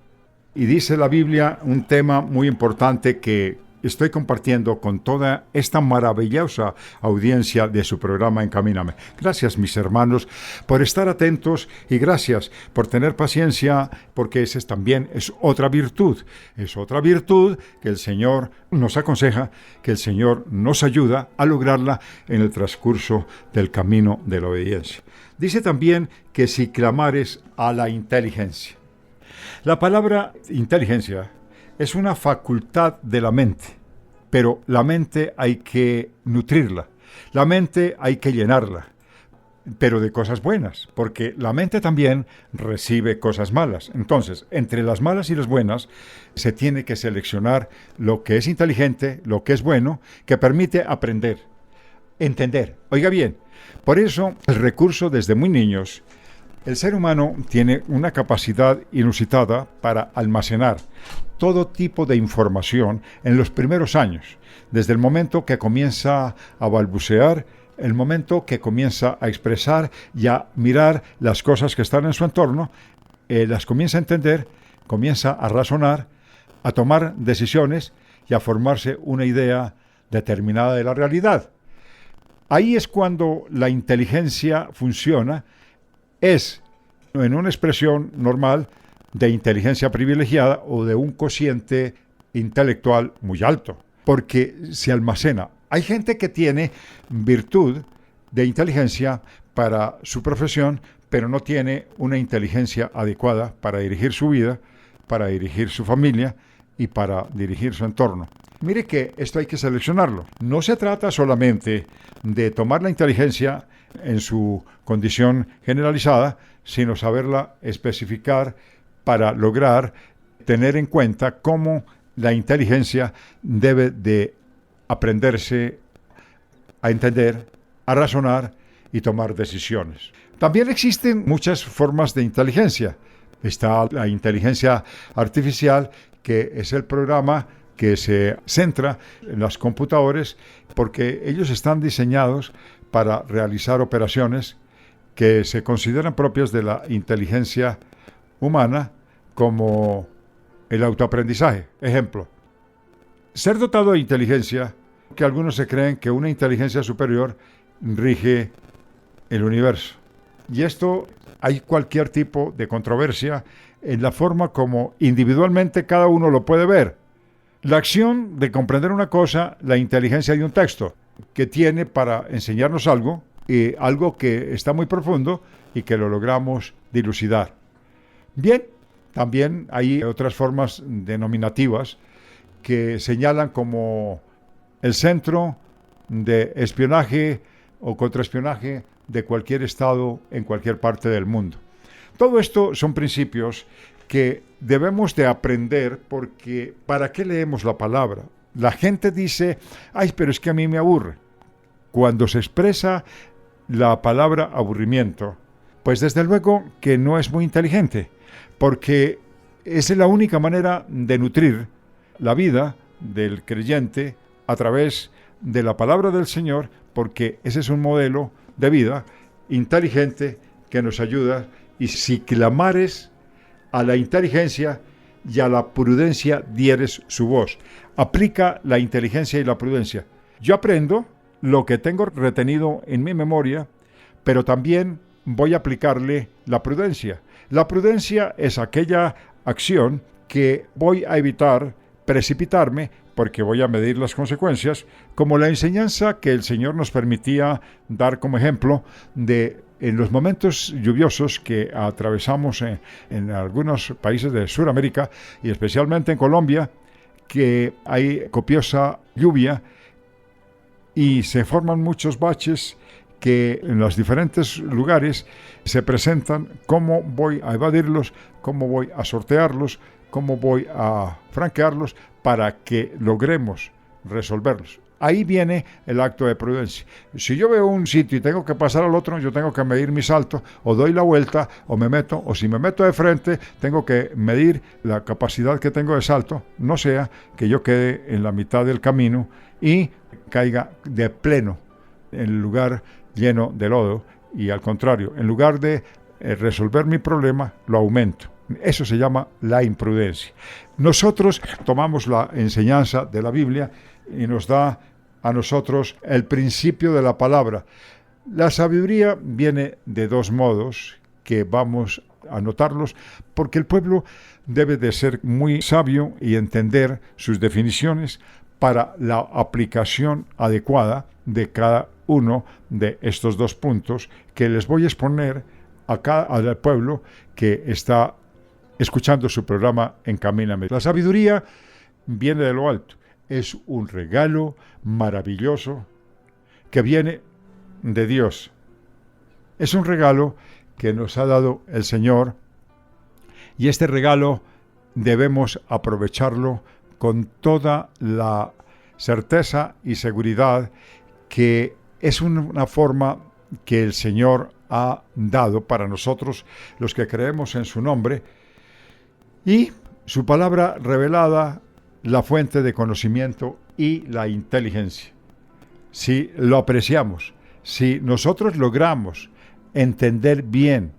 y dice la Biblia un tema muy importante que estoy compartiendo con toda esta maravillosa audiencia de su programa Encamíname. Gracias, mis hermanos, por estar atentos y gracias por tener paciencia, porque esa también es otra virtud. Es otra virtud que el Señor nos aconseja, que el Señor nos ayuda a lograrla en el transcurso del camino de la obediencia. Dice también que si clamares a la inteligencia. La palabra inteligencia es una facultad de la mente, pero la mente hay que nutrirla, la mente hay que llenarla, pero de cosas buenas, porque la mente también recibe cosas malas. Entonces, entre las malas y las buenas, se tiene que seleccionar lo que es inteligente, lo que es bueno, que permite aprender, entender. Oiga bien, por eso el recurso desde muy niños. El ser humano tiene una capacidad inusitada para almacenar todo tipo de información en los primeros años, desde el momento que comienza a balbucear, el momento que comienza a expresar y a mirar las cosas que están en su entorno, las comienza a entender, comienza a razonar, a tomar decisiones y a formarse una idea determinada de la realidad. Ahí es cuando la inteligencia funciona. Es en una expresión normal de inteligencia privilegiada o de un cociente intelectual muy alto, porque se almacena. Hay gente que tiene virtud de inteligencia para su profesión, pero no tiene una inteligencia adecuada para dirigir su vida, para dirigir su familia y para dirigir su entorno. Mire que esto hay que seleccionarlo. No se trata solamente de tomar la inteligencia en su condición generalizada, sino saberla especificar para lograr tener en cuenta cómo la inteligencia debe de aprenderse a entender, a razonar y tomar decisiones. También existen muchas formas de inteligencia. Está la inteligencia artificial, que es el programa que se centra en los computadores, porque ellos están diseñados para realizar operaciones que se consideran propias de la inteligencia humana, como el autoaprendizaje. Ejemplo, ser dotado de inteligencia, que algunos se creen que una inteligencia superior rige el universo. Y esto hay cualquier tipo de controversia en la forma como individualmente cada uno lo puede ver. La acción de comprender una cosa, la inteligencia de un texto, que tiene para enseñarnos algo, y algo que está muy profundo y que lo logramos dilucidar. Bien, también hay otras formas denominativas que señalan como el centro de espionaje o contraespionaje de cualquier estado en cualquier parte del mundo. Todo esto son principios que debemos de aprender, porque ¿para qué leemos la palabra? La gente dice, ay, pero es que a mí me aburre. Cuando se expresa la palabra aburrimiento, pues desde luego que no es muy inteligente, porque es la única manera de nutrir la vida del creyente a través de la palabra del Señor, porque ese es un modelo de vida inteligente que nos ayuda. Y si clamares a la inteligencia y a la prudencia dieres su voz. Aplica la inteligencia y la prudencia. Yo aprendo lo que tengo retenido en mi memoria, pero también voy a aplicarle la prudencia. La prudencia es aquella acción que voy a evitar precipitarme, porque voy a medir las consecuencias, como la enseñanza que el Señor nos permitía dar como ejemplo de en los momentos lluviosos que atravesamos en algunos países de Sudamérica y especialmente en Colombia, que hay copiosa lluvia y se forman muchos baches que en los diferentes lugares se presentan, cómo voy a evadirlos, cómo voy a sortearlos, cómo voy a franquearlos para que logremos resolverlos. Ahí viene el acto de prudencia. Si yo veo un sitio y tengo que pasar al otro, yo tengo que medir mi salto, o doy la vuelta, o me meto, o si me meto de frente, tengo que medir la capacidad que tengo de salto, no sea que yo quede en la mitad del camino y caiga de pleno en el lugar lleno de lodo, y al contrario, en lugar de resolver mi problema, lo aumento. Eso se llama la imprudencia. Nosotros tomamos la enseñanza de la Biblia y nos da a nosotros el principio de la palabra. La sabiduría viene de dos modos que vamos a notarlos, porque el pueblo debe de ser muy sabio y entender sus definiciones para la aplicación adecuada de cada uno de estos dos puntos que les voy a exponer acá al pueblo que está escuchando su programa Encamíname. La sabiduría viene de lo alto. Es un regalo maravilloso que viene de Dios. Es un regalo que nos ha dado el Señor, y este regalo debemos aprovecharlo con toda la certeza y seguridad que es una forma que el Señor ha dado para nosotros, los que creemos en su nombre, y su palabra revelada, la fuente de conocimiento y la inteligencia. Si lo apreciamos, si nosotros logramos entender bien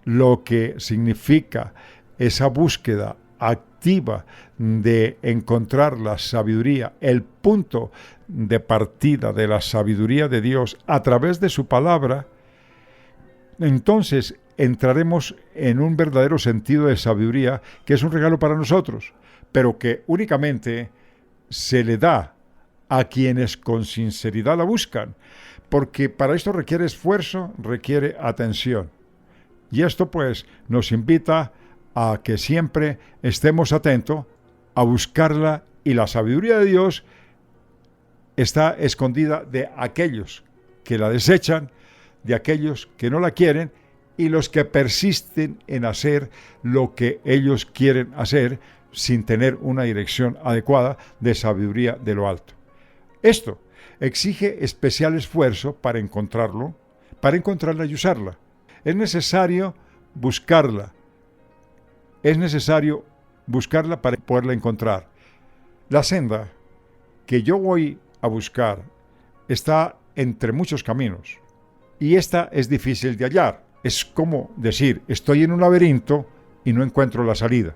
lo que significa esa búsqueda activa de encontrar la sabiduría, el punto de partida de la sabiduría de Dios a través de su palabra, entonces entraremos en un verdadero sentido de sabiduría que es un regalo para nosotros, pero que únicamente se le da a quienes con sinceridad la buscan, porque para esto requiere esfuerzo, requiere atención. Y esto pues nos invita a que siempre estemos atentos a buscarla, y la sabiduría de Dios está escondida de aquellos que la desechan, de aquellos que no la quieren, y los que persisten en hacer lo que ellos quieren hacer sin tener una dirección adecuada de sabiduría de lo alto. Esto exige especial esfuerzo para encontrarla y usarla. Es necesario buscarla. Es necesario buscarla para poderla encontrar. La senda que yo voy a buscar está entre muchos caminos, y esta es difícil de hallar. Es como decir, estoy en un laberinto y no encuentro la salida.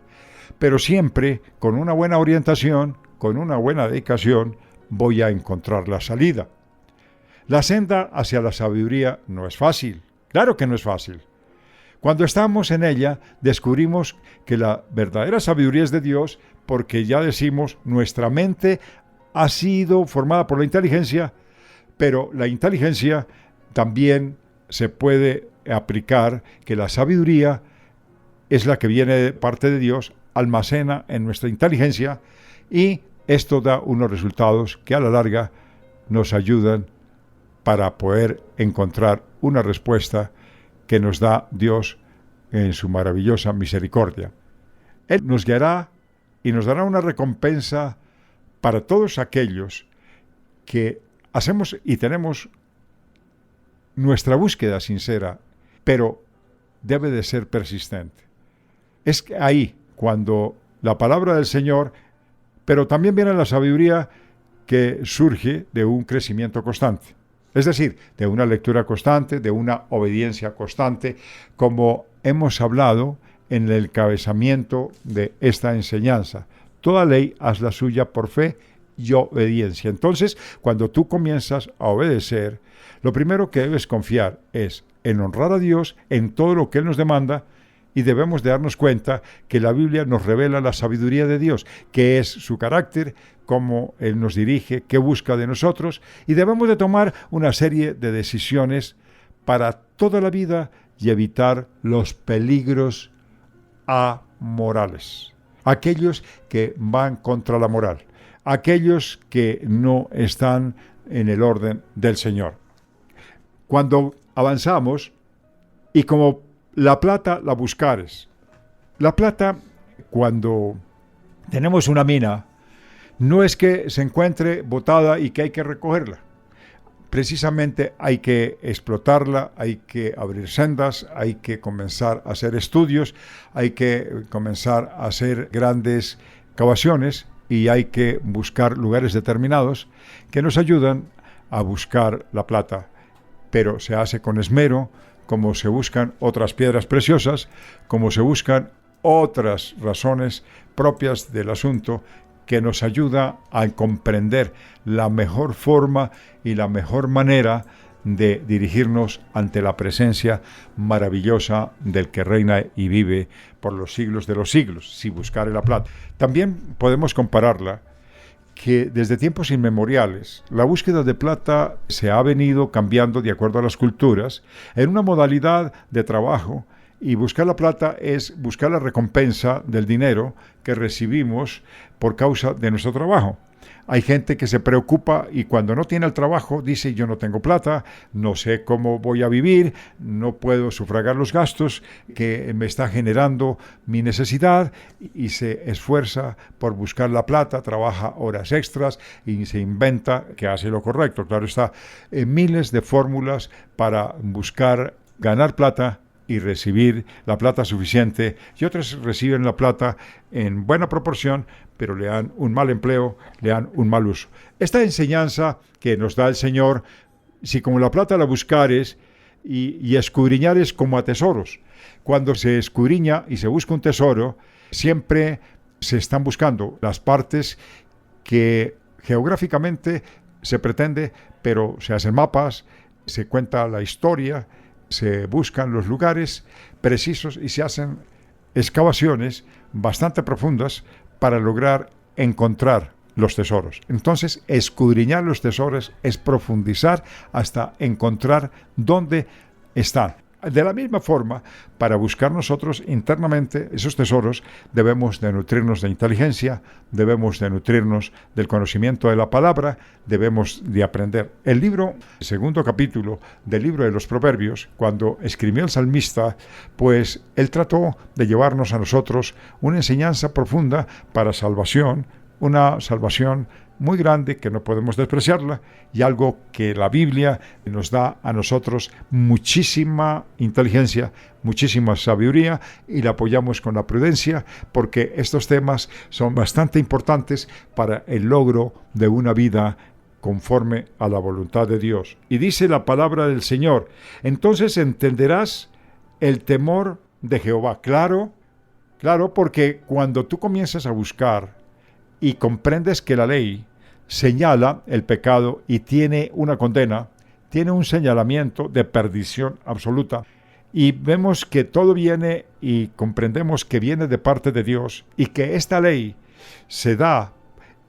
Pero siempre, con una buena orientación, con una buena dedicación, voy a encontrar la salida. La senda hacia la sabiduría no es fácil. Claro que no es fácil. Cuando estamos en ella, descubrimos que la verdadera sabiduría es de Dios, porque ya decimos, nuestra mente ha sido formada por la inteligencia, pero la inteligencia también se puede aplicar, que la sabiduría es la que viene de parte de Dios, almacena en nuestra inteligencia, y esto da unos resultados que a la larga nos ayudan para poder encontrar una respuesta que nos da Dios en su maravillosa misericordia. Él nos guiará y nos dará una recompensa para todos aquellos que hacemos y tenemos nuestra búsqueda sincera, pero debe de ser persistente. Es ahí cuando la palabra del Señor, pero también viene la sabiduría que surge de un crecimiento constante. Es decir, de una lectura constante, de una obediencia constante, como hemos hablado en el encabezamiento de esta enseñanza. Toda ley hazla suya por fe y obediencia. Entonces, cuando tú comienzas a obedecer, lo primero que debes confiar es en honrar a Dios en todo lo que Él nos demanda, y debemos de darnos cuenta que la Biblia nos revela la sabiduría de Dios, que es su carácter, cómo Él nos dirige, qué busca de nosotros, y debemos de tomar una serie de decisiones para toda la vida y evitar los peligros amorales, aquellos que van contra la moral, aquellos que no están en el orden del Señor. cuando avanzamos y como la plata la buscares. La plata, cuando tenemos una mina, no es que se encuentre botada y que hay que recogerla. Precisamente hay que explotarla, hay que abrir sendas, hay que comenzar a hacer estudios, hay que comenzar a hacer grandes cavaciones y hay que buscar lugares determinados que nos ayudan a buscar la plata. Pero se hace con esmero, como se buscan otras piedras preciosas, como se buscan otras razones propias del asunto que nos ayuda a comprender la mejor forma y la mejor manera de dirigirnos ante la presencia maravillosa del que reina y vive por los siglos de los siglos, si buscare la plata. También podemos compararla que desde tiempos inmemoriales la búsqueda de plata se ha venido cambiando de acuerdo a las culturas en una modalidad de trabajo, y buscar la plata es buscar la recompensa del dinero que recibimos por causa de nuestro trabajo. Hay gente que se preocupa y cuando no tiene el trabajo dice: yo no tengo plata, no sé cómo voy a vivir, no puedo sufragar los gastos que me está generando mi necesidad, y se esfuerza por buscar la plata, trabaja horas extras y se inventa que hace lo correcto. Claro está, miles de fórmulas para buscar ganar plata y recibir la plata suficiente, y otros reciben la plata en buena proporción, pero le dan un mal empleo, le dan un mal uso. Esta enseñanza que nos da el Señor, si como la plata la buscares y escudriñares como a tesoros. Cuando se escudriña y se busca un tesoro, siempre se están buscando las partes que geográficamente se pretende, pero se hacen mapas, se cuenta la historia, se buscan los lugares precisos y se hacen excavaciones bastante profundas para lograr encontrar los tesoros. Entonces, escudriñar los tesoros es profundizar hasta encontrar dónde están. De la misma forma, para buscar nosotros internamente esos tesoros, debemos de nutrirnos de inteligencia, debemos de nutrirnos del conocimiento de la palabra, debemos de aprender. El segundo capítulo del libro de los Proverbios, cuando escribió el salmista, pues él trató de llevarnos a nosotros una enseñanza profunda para salvación, una salvación muy grande que no podemos despreciarla, y algo que la Biblia nos da a nosotros muchísima inteligencia, muchísima sabiduría, y la apoyamos con la prudencia, porque estos temas son bastante importantes para el logro de una vida conforme a la voluntad de Dios. Y dice la palabra del Señor: entonces entenderás el temor de Jehová. Claro, porque cuando tú comienzas a buscar y comprendes que la ley señala el pecado y tiene una condena, tiene un señalamiento de perdición absoluta, y vemos que todo viene y comprendemos que viene de parte de Dios y que esta ley se da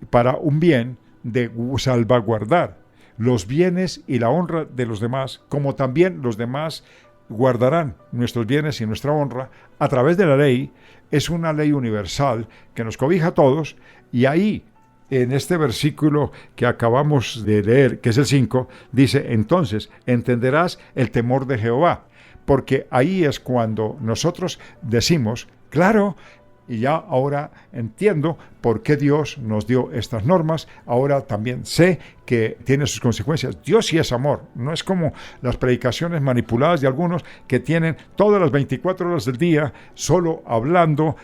para un bien de salvaguardar los bienes y la honra de los demás, como también los demás guardarán nuestros bienes y nuestra honra a través de la ley. Es una ley universal que nos cobija a todos, y ahí, en este versículo que acabamos de leer, que es el 5, dice: entonces entenderás el temor de Jehová, porque ahí es cuando nosotros decimos: claro, y ya ahora entiendo por qué Dios nos dio estas normas, ahora también sé que tiene sus consecuencias. Dios sí es amor, no es como las predicaciones manipuladas de algunos que tienen todas las 24 horas del día solo hablando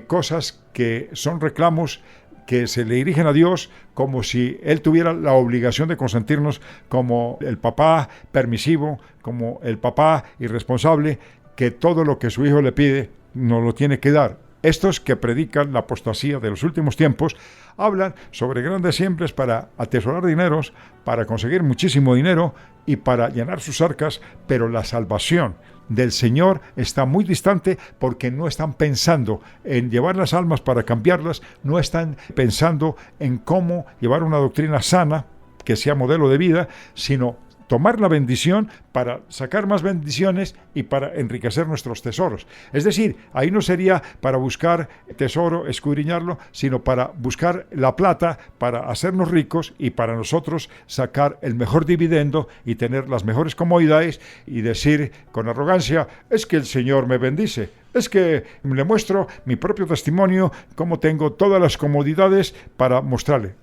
cosas que son reclamos que se le dirigen a Dios como si Él tuviera la obligación de consentirnos, como el papá permisivo, como el papá irresponsable, que todo lo que su hijo le pide nos lo tiene que dar. Estos que predican la apostasía de los últimos tiempos hablan sobre grandes siembras para atesorar dineros, para conseguir muchísimo dinero y para llenar sus arcas, pero la salvación del Señor está muy distante, porque no están pensando en llevar las almas para cambiarlas, no están pensando en cómo llevar una doctrina sana que sea modelo de vida, sino tomar la bendición para sacar más bendiciones y para enriquecer nuestros tesoros. Es decir, ahí no sería para buscar tesoro, escudriñarlo, sino para buscar la plata, para hacernos ricos y para nosotros sacar el mejor dividendo y tener las mejores comodidades y decir con arrogancia, es que el Señor me bendice. Es que le muestro mi propio testimonio, cómo tengo todas las comodidades para mostrarle.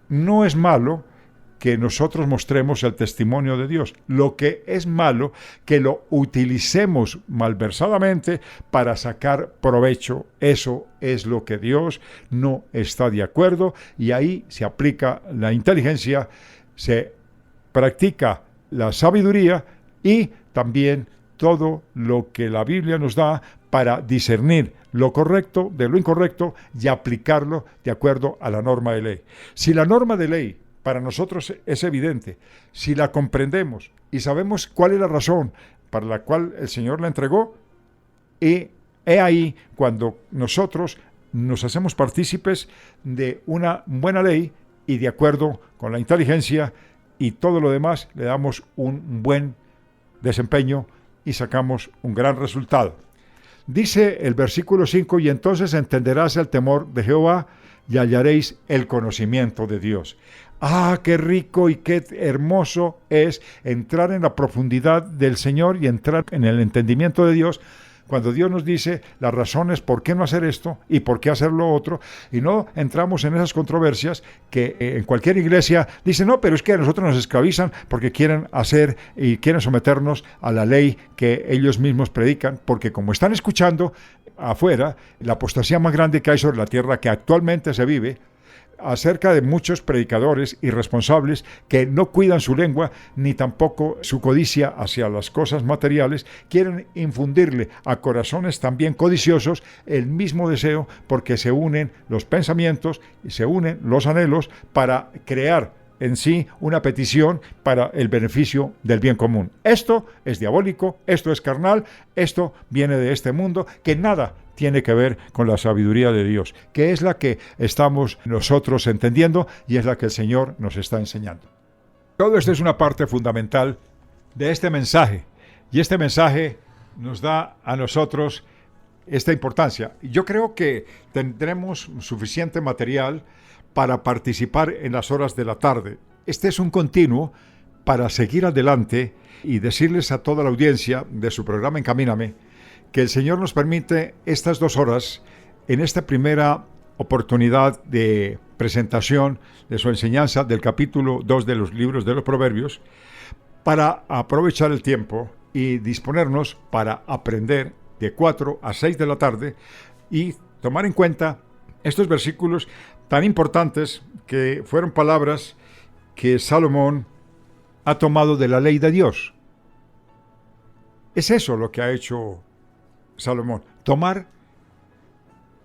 No es malo que nosotros mostremos el testimonio de Dios. Lo que es malo, que lo utilicemos malversadamente para sacar provecho. Eso es lo que Dios no está de acuerdo, y ahí se aplica la inteligencia, se practica la sabiduría y también todo lo que la Biblia nos da para discernir lo correcto de lo incorrecto y aplicarlo de acuerdo a la norma de ley. Si la norma de ley para nosotros es evidente, si la comprendemos y sabemos cuál es la razón para la cual el Señor la entregó, y he ahí cuando nosotros nos hacemos partícipes de una buena ley y de acuerdo con la inteligencia y todo lo demás le damos un buen desempeño y sacamos un gran resultado. Dice el versículo 5, y entonces entenderás el temor de Jehová y hallaréis el conocimiento de Dios. ¡Ah, qué rico y qué hermoso es entrar en la profundidad del Señor y entrar en el entendimiento de Dios! Cuando Dios nos dice las razones por qué no hacer esto y por qué hacer lo otro, y no entramos en esas controversias que en cualquier iglesia dicen, no, pero es que a nosotros nos esclavizan porque quieren hacer y quieren someternos a la ley que ellos mismos predican, porque como están escuchando afuera, la apostasía más grande que hay sobre la tierra que actualmente se vive, acerca de muchos predicadores irresponsables que no cuidan su lengua ni tampoco su codicia hacia las cosas materiales, quieren infundirle a corazones también codiciosos el mismo deseo, porque se unen los pensamientos y se unen los anhelos para crear en sí una petición para el beneficio del bien común. Esto es diabólico, esto es carnal, esto viene de este mundo que nada tiene que ver con la sabiduría de Dios, que es la que estamos nosotros entendiendo y es la que el Señor nos está enseñando. Todo esto es una parte fundamental de este mensaje, y este mensaje nos da a nosotros esta importancia. Yo creo que tendremos suficiente material para participar en las horas de la tarde. Este es un continuo para seguir adelante y decirles a toda la audiencia de su programa Encamíname que el Señor nos permite estas 2 horas en esta primera oportunidad de presentación de su enseñanza del capítulo 2 de los libros de los Proverbios, para aprovechar el tiempo y disponernos para aprender de 4 a 6 de la tarde y tomar en cuenta estos versículos tan importantes que fueron palabras que Salomón ha tomado de la ley de Dios. Es eso lo que ha hecho Salomón, tomar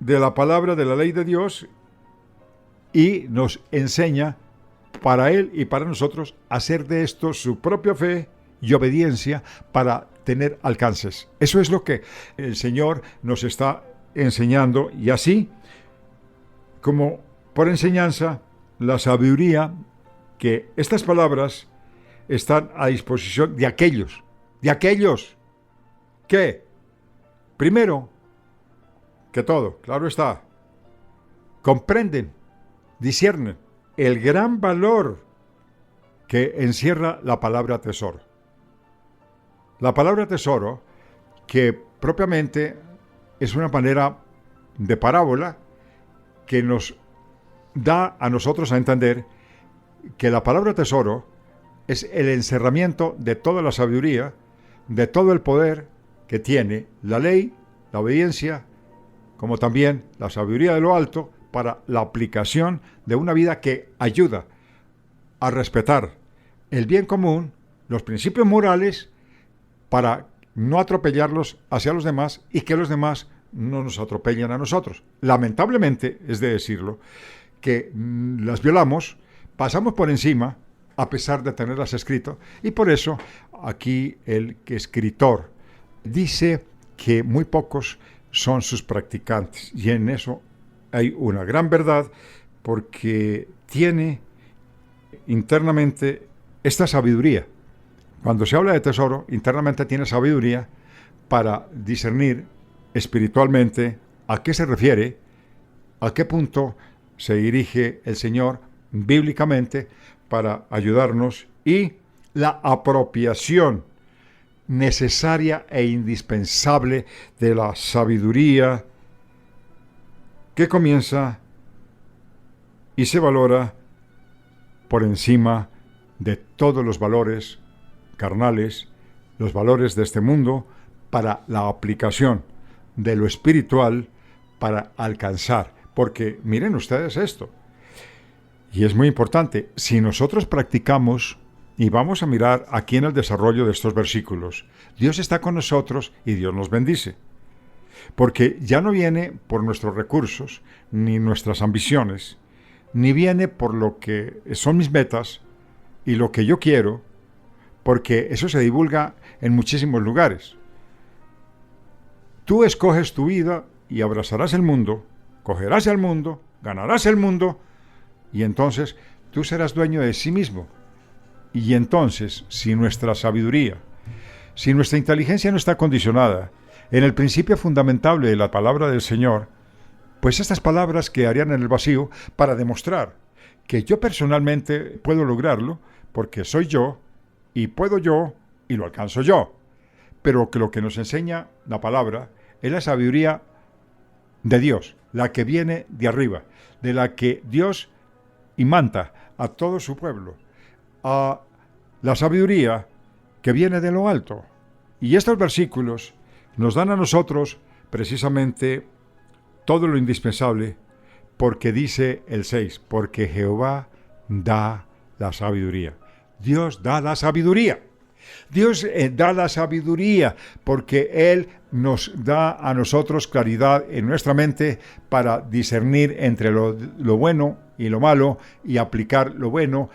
de la palabra de la ley de Dios, y nos enseña para él y para nosotros hacer de esto su propia fe y obediencia para tener alcances. Eso es lo que el Señor nos está enseñando, y así como por enseñanza, la sabiduría, que estas palabras están a disposición de aquellos que, primero que todo, claro está, comprenden, disciernen el gran valor que encierra la palabra tesoro. La palabra tesoro, que propiamente es una manera de parábola que nos da a nosotros a entender que la palabra tesoro es el encerramiento de toda la sabiduría, de todo el poder que tiene la ley, la obediencia, como también la sabiduría de lo alto para la aplicación de una vida que ayuda a respetar el bien común, los principios morales, para no atropellarlos hacia los demás y que los demás no nos atropellen a nosotros. Lamentablemente, es de decirlo, que las violamos, pasamos por encima, a pesar de tenerlas escrito, y por eso aquí el escritor dice que muy pocos son sus practicantes, y en eso hay una gran verdad, porque tiene internamente esta sabiduría, Cuando se habla de tesoro, internamente tiene sabiduría para discernir espiritualmente a qué se refiere, a qué punto se dirige el Señor bíblicamente para ayudarnos, y la apropiación necesaria e indispensable de la sabiduría que comienza y se valora por encima de todos los valores carnales, los valores de este mundo, para la aplicación de lo espiritual para alcanzar. Porque miren ustedes esto, y es muy importante, si nosotros practicamos, y vamos a mirar aquí en el desarrollo de estos versículos, Dios está con nosotros y Dios nos bendice. Porque ya no viene por nuestros recursos, ni nuestras ambiciones, ni viene por lo que son mis metas y lo que yo quiero, porque eso se divulga en muchísimos lugares. Tú escoges tu vida y abrazarás el mundo, cogerás el mundo, ganarás el mundo, y entonces tú serás dueño de sí mismo. Y entonces, si nuestra sabiduría, si nuestra inteligencia no está condicionada en el principio fundamental de la palabra del Señor, pues estas palabras quedarían en el vacío para demostrar que yo personalmente puedo lograrlo, porque soy yo, y puedo yo, y lo alcanzo yo. Pero que lo que nos enseña la palabra es la sabiduría de Dios, la que viene de arriba, de la que Dios imanta a todo su pueblo, a la sabiduría que viene de lo alto. Y estos versículos nos dan a nosotros precisamente todo lo indispensable, porque dice el 6, porque Jehová da la sabiduría. Dios da la sabiduría. Dios da la sabiduría porque Él nos da a nosotros claridad en nuestra mente para discernir entre lo bueno y lo malo, y aplicar lo bueno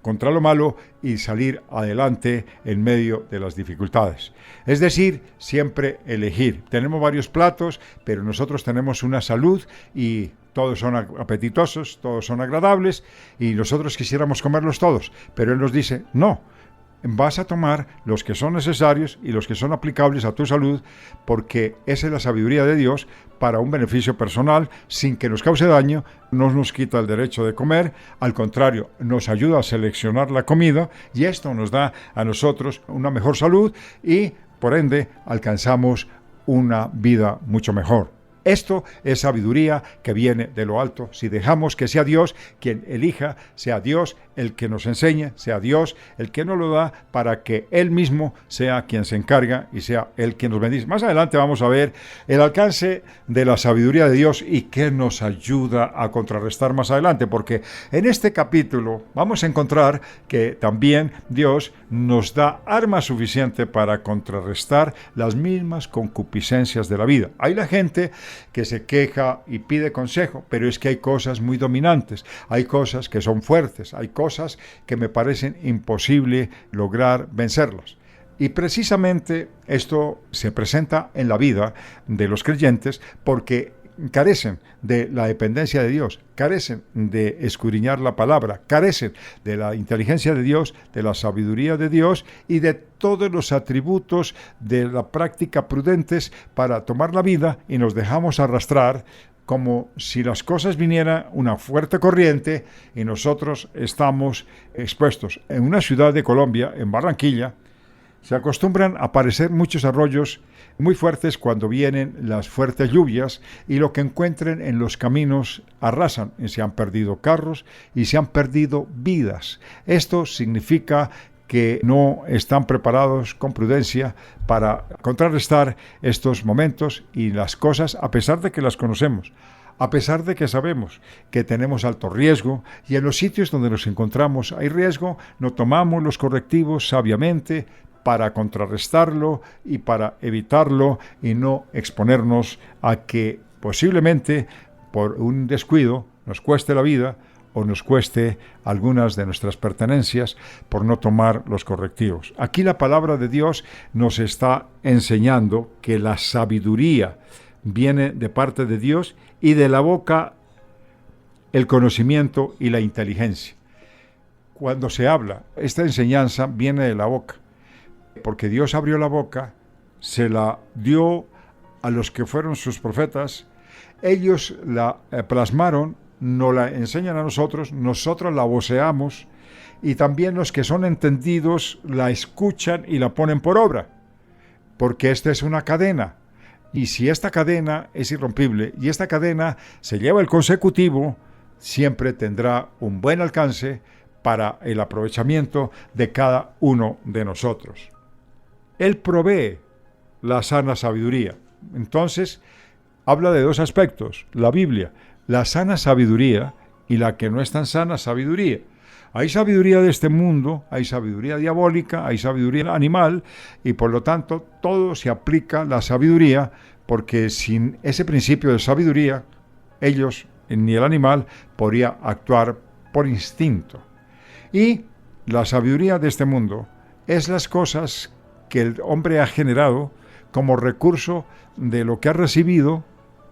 contra lo malo y salir adelante en medio de las dificultades. Es decir, siempre elegir. Tenemos varios platos, pero nosotros tenemos una salud y todos son apetitosos, todos son agradables, y nosotros quisiéramos comerlos todos, pero Él nos dice, no, vas a tomar los que son necesarios y los que son aplicables a tu salud, porque esa es la sabiduría de Dios para un beneficio personal, sin que nos cause daño, no nos quita el derecho de comer, al contrario, nos ayuda a seleccionar la comida, y esto nos da a nosotros una mejor salud y, por ende, alcanzamos una vida mucho mejor. Esto es sabiduría que viene de lo alto. Si dejamos que sea Dios quien elija, sea Dios el que nos enseñe, sea Dios el que nos lo da, para que Él mismo sea quien se encarga y sea Él quien nos bendice. Más adelante vamos a ver el alcance de la sabiduría de Dios y qué nos ayuda a contrarrestar más adelante, porque en este capítulo vamos a encontrar que también Dios nos da arma suficiente para contrarrestar las mismas concupiscencias de la vida. Hay la gente que se queja y pide consejo, pero es que hay cosas muy dominantes, hay cosas que son fuertes, hay cosas que me parecen imposible lograr vencerlas. Y precisamente esto se presenta en la vida de los creyentes porque carecen de la dependencia de Dios, carecen de escudriñar la palabra, carecen de la inteligencia de Dios, de la sabiduría de Dios y de todos los atributos de la práctica prudentes para tomar la vida, y nos dejamos arrastrar como si las cosas vinieran una fuerte corriente y nosotros estamos expuestos. En una ciudad de Colombia, en Barranquilla, se acostumbran a aparecer muchos arroyos muy fuertes cuando vienen las fuertes lluvias, y lo que encuentren en los caminos arrasan, y se han perdido carros y se han perdido vidas. Esto significa que no están preparados con prudencia para contrarrestar estos momentos y las cosas, a pesar de que las conocemos, a pesar de que sabemos que tenemos alto riesgo, y en los sitios donde nos encontramos hay riesgo, no tomamos los correctivos sabiamente para contrarrestarlo y para evitarlo y no exponernos a que posiblemente por un descuido nos cueste la vida o nos cueste algunas de nuestras pertenencias por no tomar los correctivos. Aquí la palabra de Dios nos está enseñando que la sabiduría viene de parte de Dios, y de la boca el conocimiento y la inteligencia. Cuando se habla, esta enseñanza viene de la boca. porque Dios abrió la boca, se la dio a los que fueron sus profetas, ellos la plasmaron, nos la enseñan a nosotros la voceamos, y también los que son entendidos la escuchan y la ponen por obra, porque esta es una cadena, y si esta cadena es irrompible, y esta cadena se lleva el consecutivo, siempre tendrá un buen alcance para el aprovechamiento de cada uno de nosotros. Él provee la sana sabiduría. Entonces, habla de dos aspectos, la Biblia, la sana sabiduría y la que no es tan sana sabiduría. Hay sabiduría de este mundo, hay sabiduría diabólica, hay sabiduría animal, y por lo tanto todo se aplica la sabiduría, porque sin ese principio de sabiduría, ellos, ni el animal, podría actuar por instinto. Y la sabiduría de este mundo es las cosas que el hombre ha generado como recurso de lo que ha recibido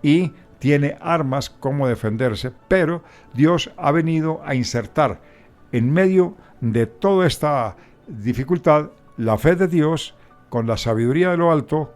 y tiene armas como defenderse, pero Dios ha venido a insertar en medio de toda esta dificultad la fe de Dios con la sabiduría de lo alto,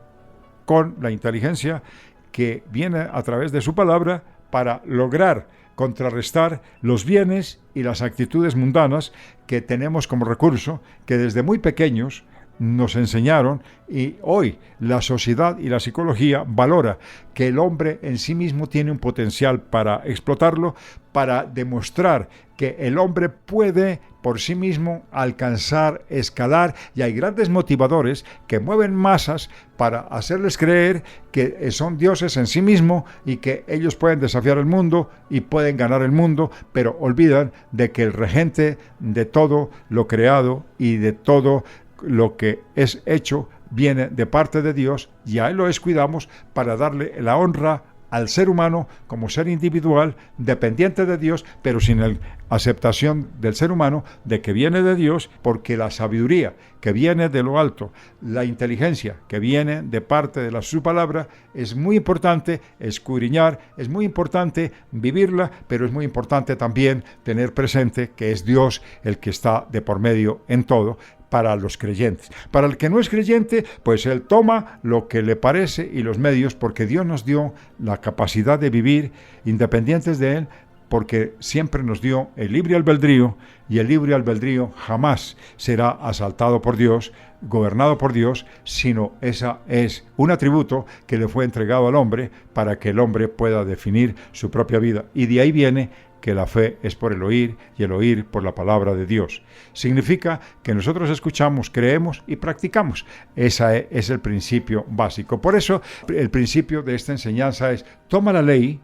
con la inteligencia que viene a través de su palabra para lograr contrarrestar los bienes y las actitudes mundanas que tenemos como recurso, que desde muy pequeños nos enseñaron, y hoy la sociedad y la psicología valora que el hombre en sí mismo tiene un potencial para explotarlo, para demostrar que el hombre puede por sí mismo alcanzar, escalar, y hay grandes motivadores que mueven masas para hacerles creer que son dioses en sí mismos y que ellos pueden desafiar el mundo y pueden ganar el mundo, pero olvidan de que el regente de todo lo creado y de todo lo que es hecho viene de parte de Dios, y a Él lo descuidamos para darle la honra al ser humano como ser individual, dependiente de Dios, pero sin la aceptación del ser humano de que viene de Dios, porque la sabiduría que viene de lo alto, la inteligencia que viene de parte de su palabra, es muy importante escudriñar, es muy importante vivirla, pero es muy importante también tener presente que es Dios el que está de por medio en todo, para los creyentes. Para el que no es creyente, pues él toma lo que le parece y los medios, porque Dios nos dio la capacidad de vivir independientes de Él, porque siempre nos dio el libre albedrío, y el libre albedrío jamás será asaltado por Dios, gobernado por Dios, sino esa es un atributo que le fue entregado al hombre para que el hombre pueda definir su propia vida. Y de ahí viene que la fe es por el oír, y el oír por la palabra de Dios. Significa que nosotros escuchamos, creemos y practicamos. Ese es el principio básico. Por eso, el principio de esta enseñanza es: toma la ley,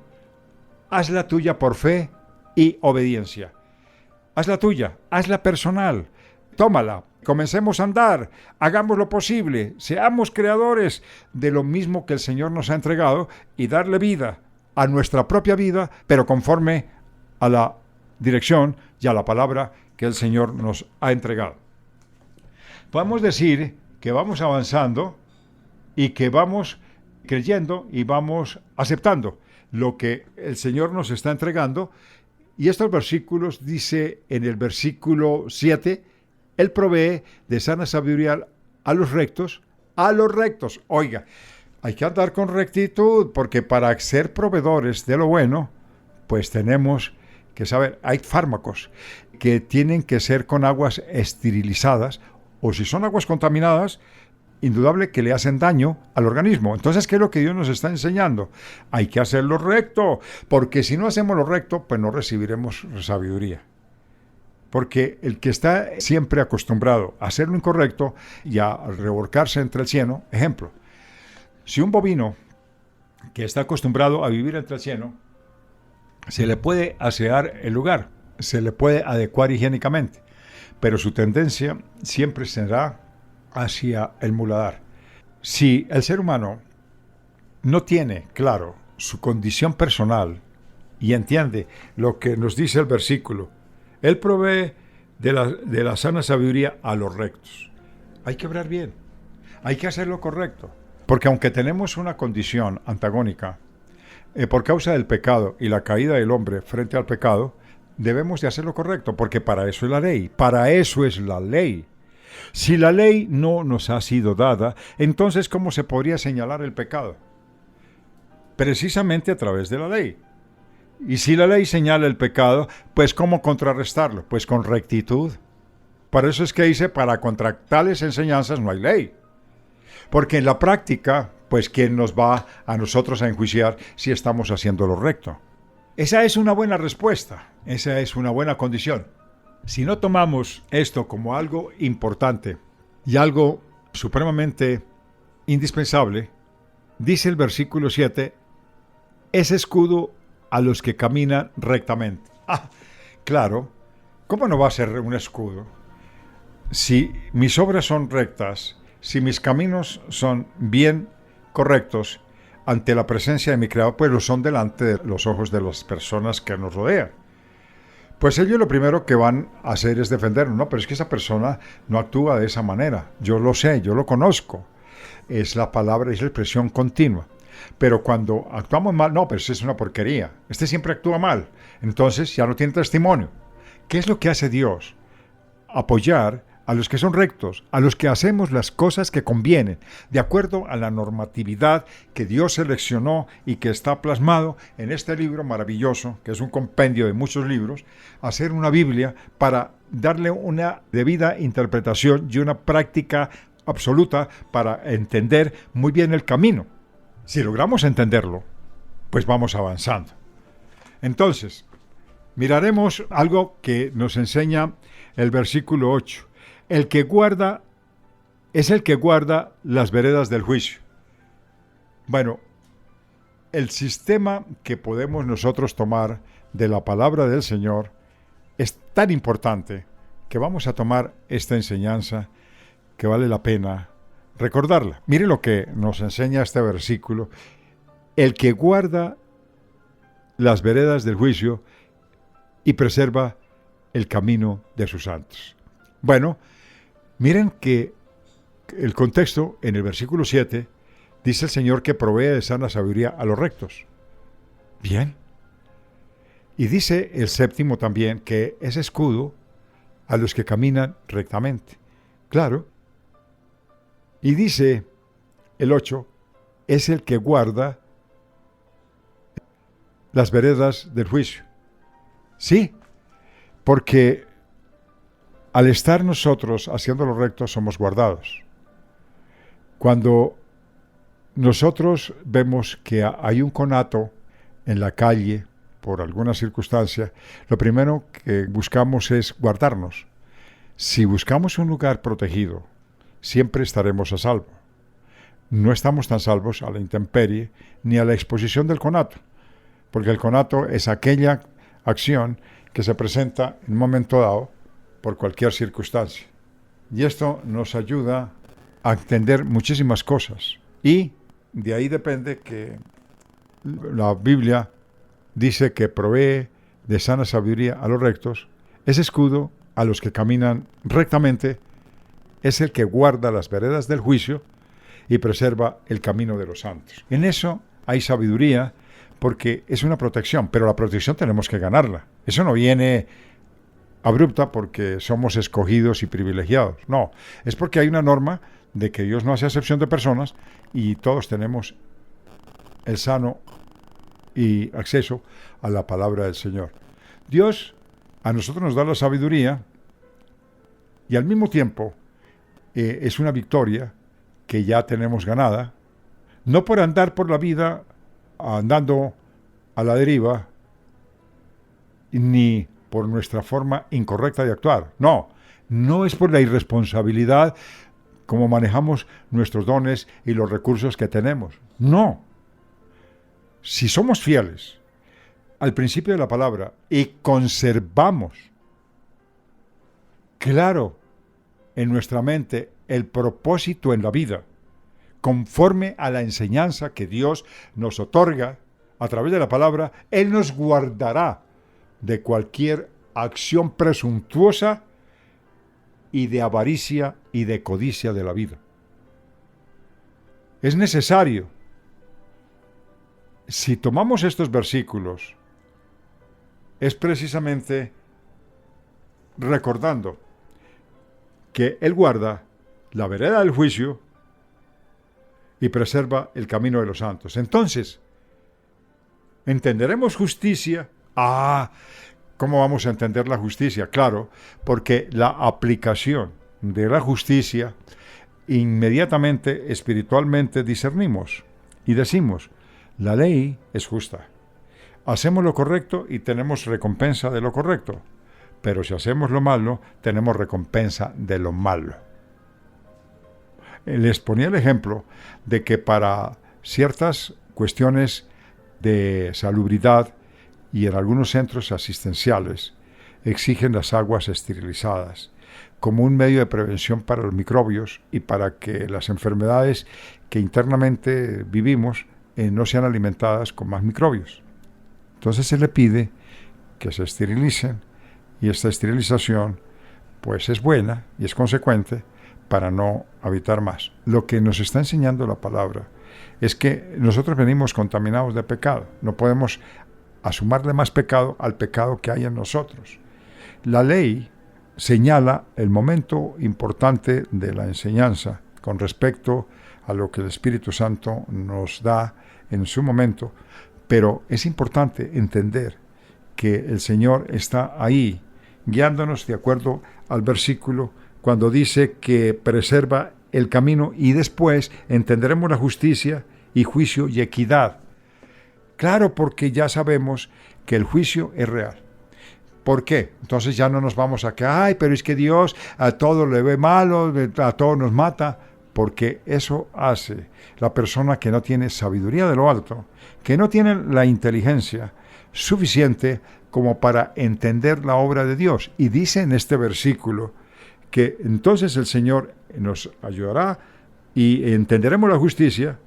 hazla tuya por fe y obediencia. Hazla tuya, hazla personal, tómala. Comencemos a andar, hagamos lo posible, seamos creadores de lo mismo que el Señor nos ha entregado, y darle vida a nuestra propia vida, pero conforme a la dirección y a la palabra que el Señor nos ha entregado. Podemos decir que vamos avanzando y que vamos creyendo y vamos aceptando lo que el Señor nos está entregando. Y estos versículos, dice en el versículo 7, Él provee de sana sabiduría a los rectos. Oiga, hay que andar con rectitud, porque para ser proveedores de lo bueno, pues tenemos que saber, hay fármacos que tienen que ser con aguas esterilizadas, o si son aguas contaminadas, indudable que le hacen daño al organismo. Entonces, ¿qué es lo que Dios nos está enseñando? Hay que hacerlo recto, porque si no hacemos lo recto, pues no recibiremos sabiduría. Porque el que está siempre acostumbrado a hacer lo incorrecto y a revolcarse entre el cieno, ejemplo, si un bovino que está acostumbrado a vivir entre el cieno, se le puede asear el lugar, se le puede adecuar higiénicamente, pero su tendencia siempre será hacia el muladar. Si el ser humano no tiene claro su condición personal y entiende lo que nos dice el versículo, Él provee de la sana sabiduría a los rectos. Hay que obrar bien, hay que hacer lo correcto, porque aunque tenemos una condición antagónica, por causa del pecado y la caída del hombre frente al pecado, debemos de hacer lo correcto, porque para eso es la ley, para eso es la ley. Si la ley no nos ha sido dada, entonces ¿cómo se podría señalar el pecado? Precisamente a través de la ley. Y si la ley señala el pecado, pues ¿cómo contrarrestarlo? Pues con rectitud. Por eso es que dice, para contra tales enseñanzas no hay ley. Porque en la práctica, pues ¿quién nos va a nosotros a enjuiciar si estamos haciendo lo recto? Esa es una buena respuesta, esa es una buena condición. Si no tomamos esto como algo importante y algo supremamente indispensable, dice el versículo 7, es escudo a los que caminan rectamente. Claro, ¿cómo no va a ser un escudo? Si mis obras son rectas, si mis caminos son bien correctos ante la presencia de mi Creador, pues lo son delante de los ojos de las personas que nos rodean. Pues ellos lo primero que van a hacer es defendernos. No, pero es que esa persona no actúa de esa manera. Yo lo sé, yo lo conozco. Es la palabra, es la expresión continua. Pero cuando actuamos mal, no, pero eso es una porquería. Este siempre actúa mal. Entonces ya no tiene testimonio. ¿Qué es lo que hace Dios? Apoyar a los que son rectos, a los que hacemos las cosas que convienen, de acuerdo a la normatividad que Dios seleccionó y que está plasmado en este libro maravilloso, que es un compendio de muchos libros, hacer una Biblia para darle una debida interpretación y una práctica absoluta para entender muy bien el camino. Si logramos entenderlo, pues vamos avanzando. Entonces, miraremos algo que nos enseña el versículo 8. El que guarda es el que guarda las veredas del juicio. Bueno, el sistema que podemos nosotros tomar de la palabra del Señor es tan importante que vamos a tomar esta enseñanza que vale la pena recordarla. Mire lo que nos enseña este versículo. El que guarda las veredas del juicio y preserva el camino de sus santos. Bueno, miren que el contexto en el versículo 7 dice el Señor que provee de sana sabiduría a los rectos. Bien. Y dice el séptimo también que es escudo a los que caminan rectamente. Claro. Y dice el 8, es el que guarda las veredas del juicio. Sí, porque al estar nosotros haciendo lo recto somos guardados. Cuando nosotros vemos que hay un conato en la calle por alguna circunstancia, lo primero que buscamos es guardarnos. Si buscamos un lugar protegido, siempre estaremos a salvo. No estamos tan salvos a la intemperie ni a la exposición del conato, porque el conato es aquella acción que se presenta en un momento dado por cualquier circunstancia. Y esto nos ayuda a entender muchísimas cosas. Y de ahí depende que la Biblia dice que provee de sana sabiduría a los rectos, es escudo a los que caminan rectamente, es el que guarda las veredas del juicio y preserva el camino de los santos. En eso hay sabiduría porque es una protección, pero la protección tenemos que ganarla. Eso no viene abrupta porque somos escogidos y privilegiados. No, es porque hay una norma de que Dios no hace acepción de personas y todos tenemos el sano y acceso a la palabra del Señor. Dios a nosotros nos da la sabiduría y al mismo tiempo es una victoria que ya tenemos ganada, no por andar por la vida andando a la deriva, ni por nuestra forma incorrecta de actuar. No es por la irresponsabilidad como manejamos nuestros dones y los recursos que tenemos. No. Si somos fieles al principio de la palabra y conservamos claro en nuestra mente el propósito en la vida, conforme a la enseñanza que Dios nos otorga a través de la palabra, Él nos guardará de cualquier acción presuntuosa y de avaricia y de codicia de la vida. Es necesario, si tomamos estos versículos, es precisamente recordando que Él guarda la vereda del juicio y preserva el camino de los santos. Entonces, ¿entenderemos justicia? ¿Cómo vamos a entender la justicia? Claro, porque la aplicación de la justicia, inmediatamente, espiritualmente, discernimos y decimos, la ley es justa. Hacemos lo correcto y tenemos recompensa de lo correcto. Pero si hacemos lo malo, tenemos recompensa de lo malo. Les ponía el ejemplo de que para ciertas cuestiones de salubridad y en algunos centros asistenciales exigen las aguas esterilizadas como un medio de prevención para los microbios y para que las enfermedades que internamente vivimos no sean alimentadas con más microbios. Entonces se le pide que se esterilicen y esta esterilización pues es buena y es consecuente para no habitar más. Lo que nos está enseñando la palabra es que nosotros venimos contaminados de pecado. No podemos asumarle más pecado al pecado que hay en nosotros. La ley señala el momento importante de la enseñanza con respecto a lo que el Espíritu Santo nos da en su momento, pero es importante entender que el Señor está ahí, guiándonos de acuerdo al versículo cuando dice que preserva el camino y después entenderemos la justicia y juicio y equidad. Claro, porque ya sabemos que el juicio es real. ¿Por qué? Entonces ya no nos vamos a que, pero es que Dios a todo le ve malo, a todo nos mata, porque eso hace la persona que no tiene sabiduría de lo alto, que no tiene la inteligencia suficiente como para entender la obra de Dios. Y dice en este versículo que entonces el Señor nos ayudará y entenderemos la justicia,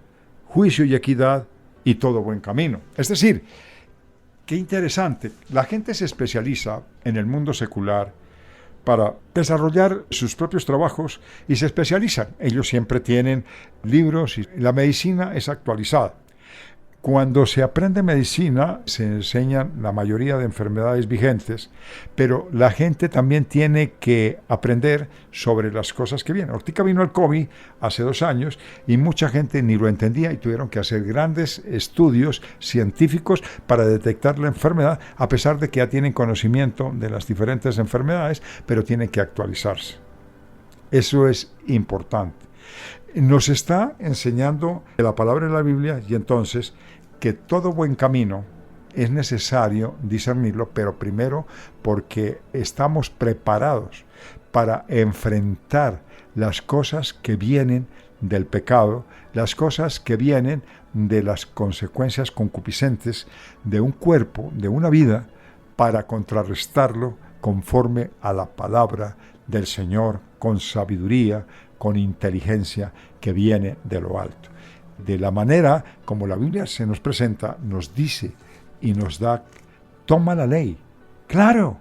juicio y equidad y todo buen camino. Es decir, qué interesante, la gente se especializa en el mundo secular para desarrollar sus propios trabajos y se especializan. Ellos siempre tienen libros y la medicina es actualizada. Cuando se aprende medicina, se enseñan la mayoría de enfermedades vigentes, pero la gente también tiene que aprender sobre las cosas que vienen. Ahorita vino el COVID hace 2 años y mucha gente ni lo entendía y tuvieron que hacer grandes estudios científicos para detectar la enfermedad, a pesar de que ya tienen conocimiento de las diferentes enfermedades, pero tienen que actualizarse. Eso es importante. Nos está enseñando la palabra de la Biblia y entonces que todo buen camino es necesario discernirlo, pero primero porque estamos preparados para enfrentar las cosas que vienen del pecado, las cosas que vienen de las consecuencias concupiscentes de un cuerpo, de una vida, para contrarrestarlo conforme a la palabra del Señor, con sabiduría, con inteligencia que viene de lo alto. De la manera como la Biblia se nos presenta, nos dice y nos da, toma la ley, claro,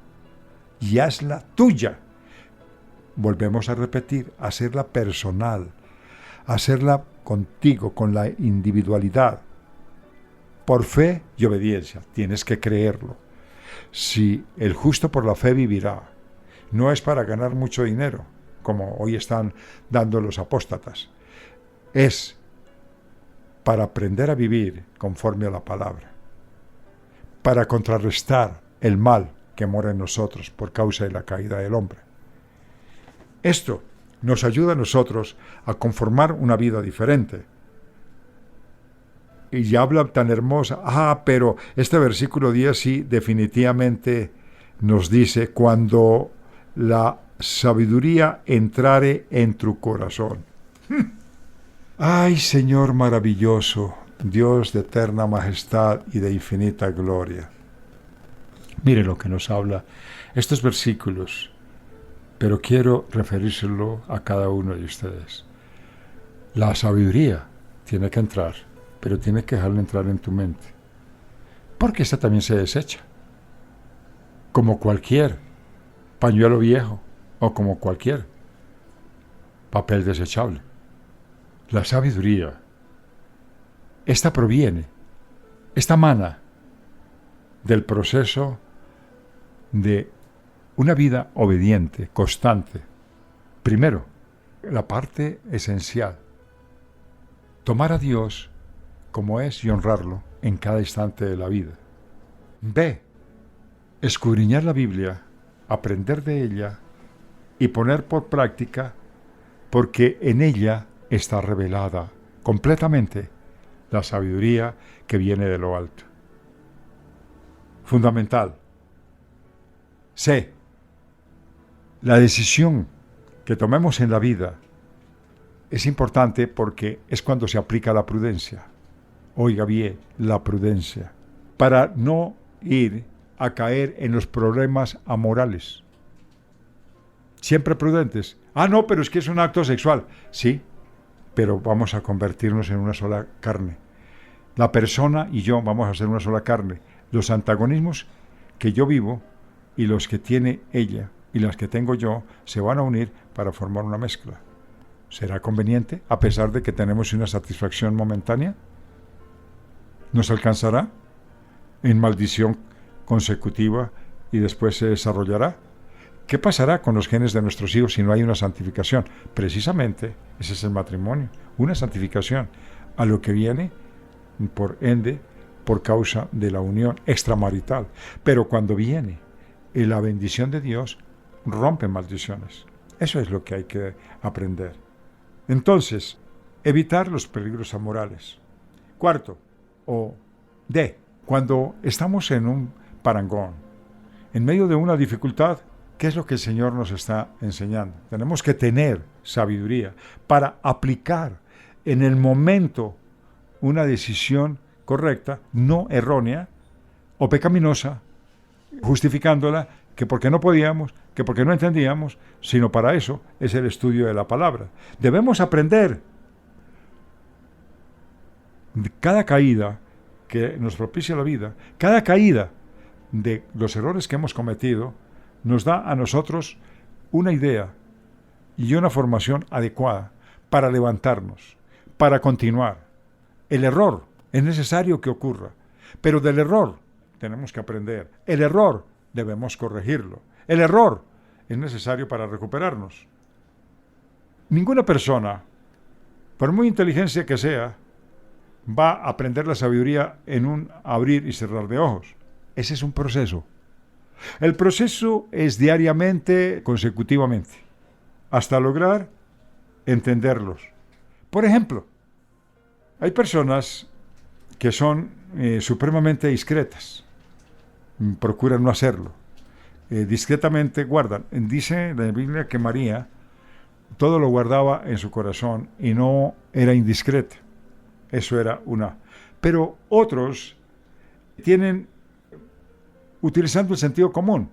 y hazla tuya. Volvemos a repetir, hacerla personal, hacerla contigo, con la individualidad, por fe y obediencia, tienes que creerlo. Si el justo por la fe vivirá, no es para ganar mucho dinero, como hoy están dando los apóstatas, es para aprender a vivir conforme a la palabra, para contrarrestar el mal que mora en nosotros por causa de la caída del hombre. Esto nos ayuda a nosotros a conformar una vida diferente. Y habla tan hermosa, pero este versículo 10 sí definitivamente nos dice, cuando la sabiduría entrare en tu corazón. Ay, Señor maravilloso, Dios de eterna majestad y de infinita gloria. Mire lo que nos habla estos versículos, pero quiero referírselo a cada uno de ustedes. La sabiduría tiene que entrar, pero tiene que dejarla entrar en tu mente, porque esta también se desecha, como cualquier pañuelo viejo o como cualquier papel desechable. La sabiduría, esta proviene, esta mana del proceso de una vida obediente, constante, Primero, la parte esencial. Tomar a Dios como es y honrarlo en cada instante de la vida. B. Escudriñar la Biblia, aprender de ella y poner por práctica, porque en ella está revelada completamente la sabiduría que viene de lo alto. Fundamental. C. La decisión que tomemos en la vida es importante porque es cuando se aplica la prudencia. Oiga bien, la prudencia. Para no ir a caer en los problemas amorales. Siempre prudentes. No, pero es que es un acto sexual. Sí, pero vamos a convertirnos en una sola carne. La persona y yo vamos a ser una sola carne. Los antagonismos que yo vivo y los que tiene ella y las que tengo yo se van a unir para formar una mezcla. ¿Será conveniente a pesar de que tenemos una satisfacción momentánea? ¿Nos alcanzará en maldición consecutiva y después se desarrollará? ¿Qué pasará con los genes de nuestros hijos si no hay una santificación? Precisamente ese es el matrimonio, una santificación a lo que viene por ende por causa de la unión extramarital. Pero cuando viene la bendición de Dios, rompe maldiciones. Eso es lo que hay que aprender. Entonces, evitar los peligros amorales. Cuarto, o D, cuando estamos en un parangón, en medio de una dificultad, ¿qué es lo que el Señor nos está enseñando? Tenemos que tener sabiduría para aplicar en el momento una decisión correcta, no errónea o pecaminosa, justificándola que porque no podíamos, que porque no entendíamos, sino para eso es el estudio de la palabra. Debemos aprender. Cada caída que nos propicia la vida, cada caída de los errores que hemos cometido, nos da a nosotros una idea y una formación adecuada para levantarnos, para continuar. El error es necesario que ocurra, pero del error tenemos que aprender. El error debemos corregirlo. El error es necesario para recuperarnos. Ninguna persona, por muy inteligencia que sea, va a aprender la sabiduría en un abrir y cerrar de ojos. Ese es un proceso. El proceso es diariamente, consecutivamente, hasta lograr entenderlos. Por ejemplo, hay personas que son supremamente discretas, procuran no hacerlo, discretamente guardan. Dice la Biblia que María todo lo guardaba en su corazón y no era indiscreta. Eso era una. Pero otros tienen, utilizando el sentido común.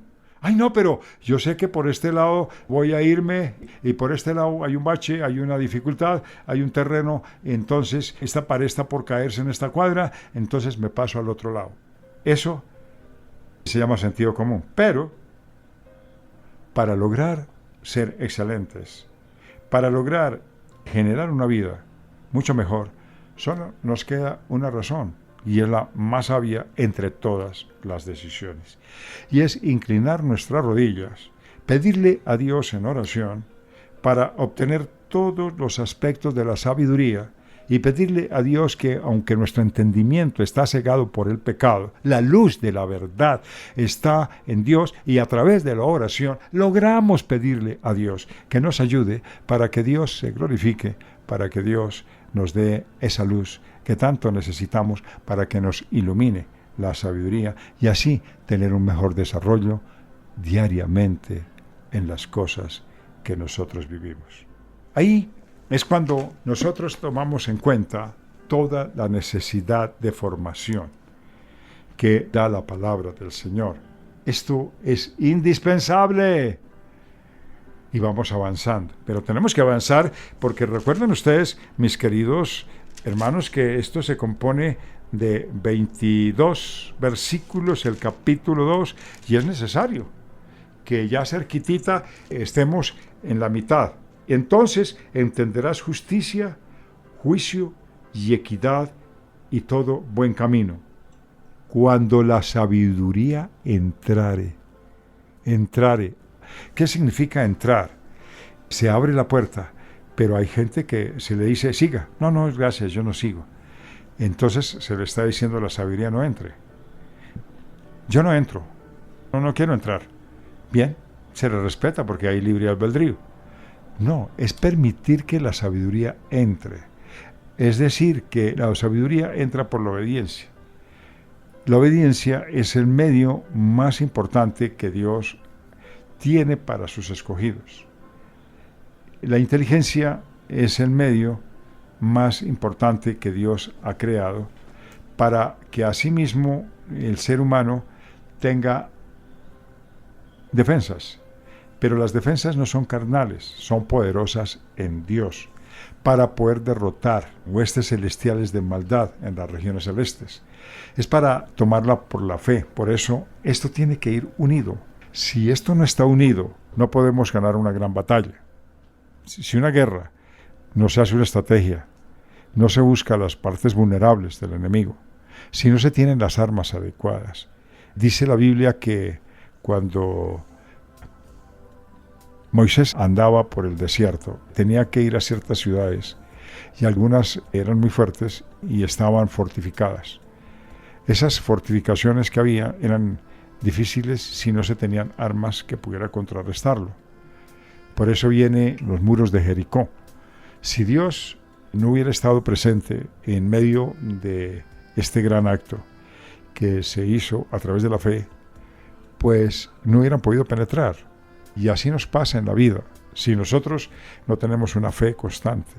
No, pero yo sé que por este lado voy a irme y por este lado hay un bache, hay una dificultad, hay un terreno, entonces esta pared está por caerse en esta cuadra, entonces me paso al otro lado. Eso se llama sentido común. Pero para lograr ser excelentes, para lograr generar una vida mucho mejor, solo nos queda una razón, y es la más sabia entre todas las decisiones. Y es inclinar nuestras rodillas, pedirle a Dios en oración para obtener todos los aspectos de la sabiduría y pedirle a Dios que, aunque nuestro entendimiento está cegado por el pecado, la luz de la verdad está en Dios y a través de la oración logramos pedirle a Dios que nos ayude para que Dios se glorifique, para que Dios nos dé esa luz que tanto necesitamos para que nos ilumine la sabiduría y así tener un mejor desarrollo diariamente en las cosas que nosotros vivimos. Ahí es cuando nosotros tomamos en cuenta toda la necesidad de formación que da la palabra del Señor. Esto es indispensable. Y vamos avanzando. Pero tenemos que avanzar porque recuerden ustedes, mis queridos hermanos, que esto se compone de 22 versículos, el capítulo 2, y es necesario que ya cerquitita estemos en la mitad. Entonces entenderás justicia, juicio y equidad y todo buen camino. Cuando la sabiduría entrare. ¿Qué significa entrar? se abre la puerta, pero hay gente que se le dice, siga. No, no, gracias, yo no sigo. Entonces se le está diciendo a la sabiduría, no entre. Yo no entro, no quiero entrar. Bien, se le respeta porque hay libre albedrío. No, es permitir que la sabiduría entre. Es decir, que la sabiduría entra por la obediencia. La obediencia es el medio más importante que Dios tiene para sus escogidos. La inteligencia es el medio más importante que Dios ha creado para que asimismo el ser humano tenga defensas. Pero las defensas no son carnales, son poderosas en Dios, para poder derrotar huestes celestiales de maldad en las regiones celestes. Es para tomarla por la fe. Por eso, esto tiene que ir unido. Si esto no está unido, no podemos ganar una gran batalla. Si una guerra no se hace una estrategia, no se busca las partes vulnerables del enemigo, si no se tienen las armas adecuadas. Dice la Biblia que cuando Moisés andaba por el desierto, tenía que ir a ciertas ciudades y algunas eran muy fuertes y estaban fortificadas. Esas fortificaciones que había eran difíciles si no se tenían armas que pudieran contrarrestarlo. Por eso vienen los muros de Jericó. Si Dios no hubiera estado presente en medio de este gran acto que se hizo a través de la fe, pues no hubieran podido penetrar. Y así nos pasa en la vida, si nosotros no tenemos una fe constante,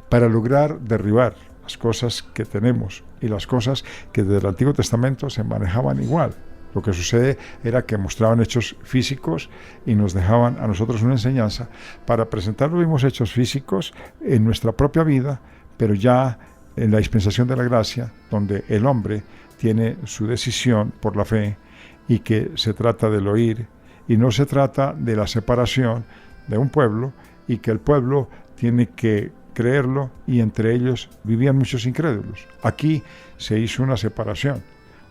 para lograr derribar las cosas que tenemos y las cosas que desde el Antiguo Testamento se manejaban igual. Lo que sucede era que mostraban hechos físicos y nos dejaban a nosotros una enseñanza para presentar los mismos hechos físicos en nuestra propia vida, pero ya en la dispensación de la gracia, donde el hombre tiene su decisión por la fe y que se trata del oír, y no se trata de la separación de un pueblo y que el pueblo tiene que creerlo y entre ellos vivían muchos incrédulos. Aquí se hizo una separación.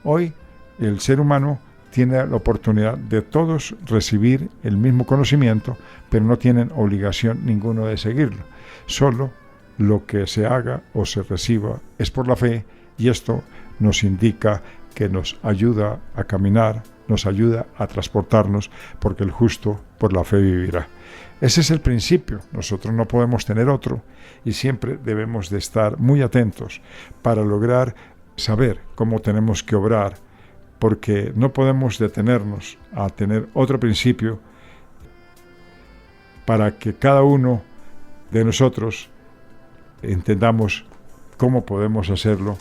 Hoy el ser humano tiene la oportunidad de todos recibir el mismo conocimiento, pero no tienen obligación ninguno de seguirlo. Solo lo que se haga o se reciba es por la fe y esto nos indica que nos ayuda a caminar, nos ayuda a transportarnos, porque el justo por la fe vivirá. Ese es el principio, nosotros no podemos tener otro y siempre debemos de estar muy atentos para lograr saber cómo tenemos que obrar, porque no podemos detenernos a tener otro principio para que cada uno de nosotros entendamos cómo podemos hacerlo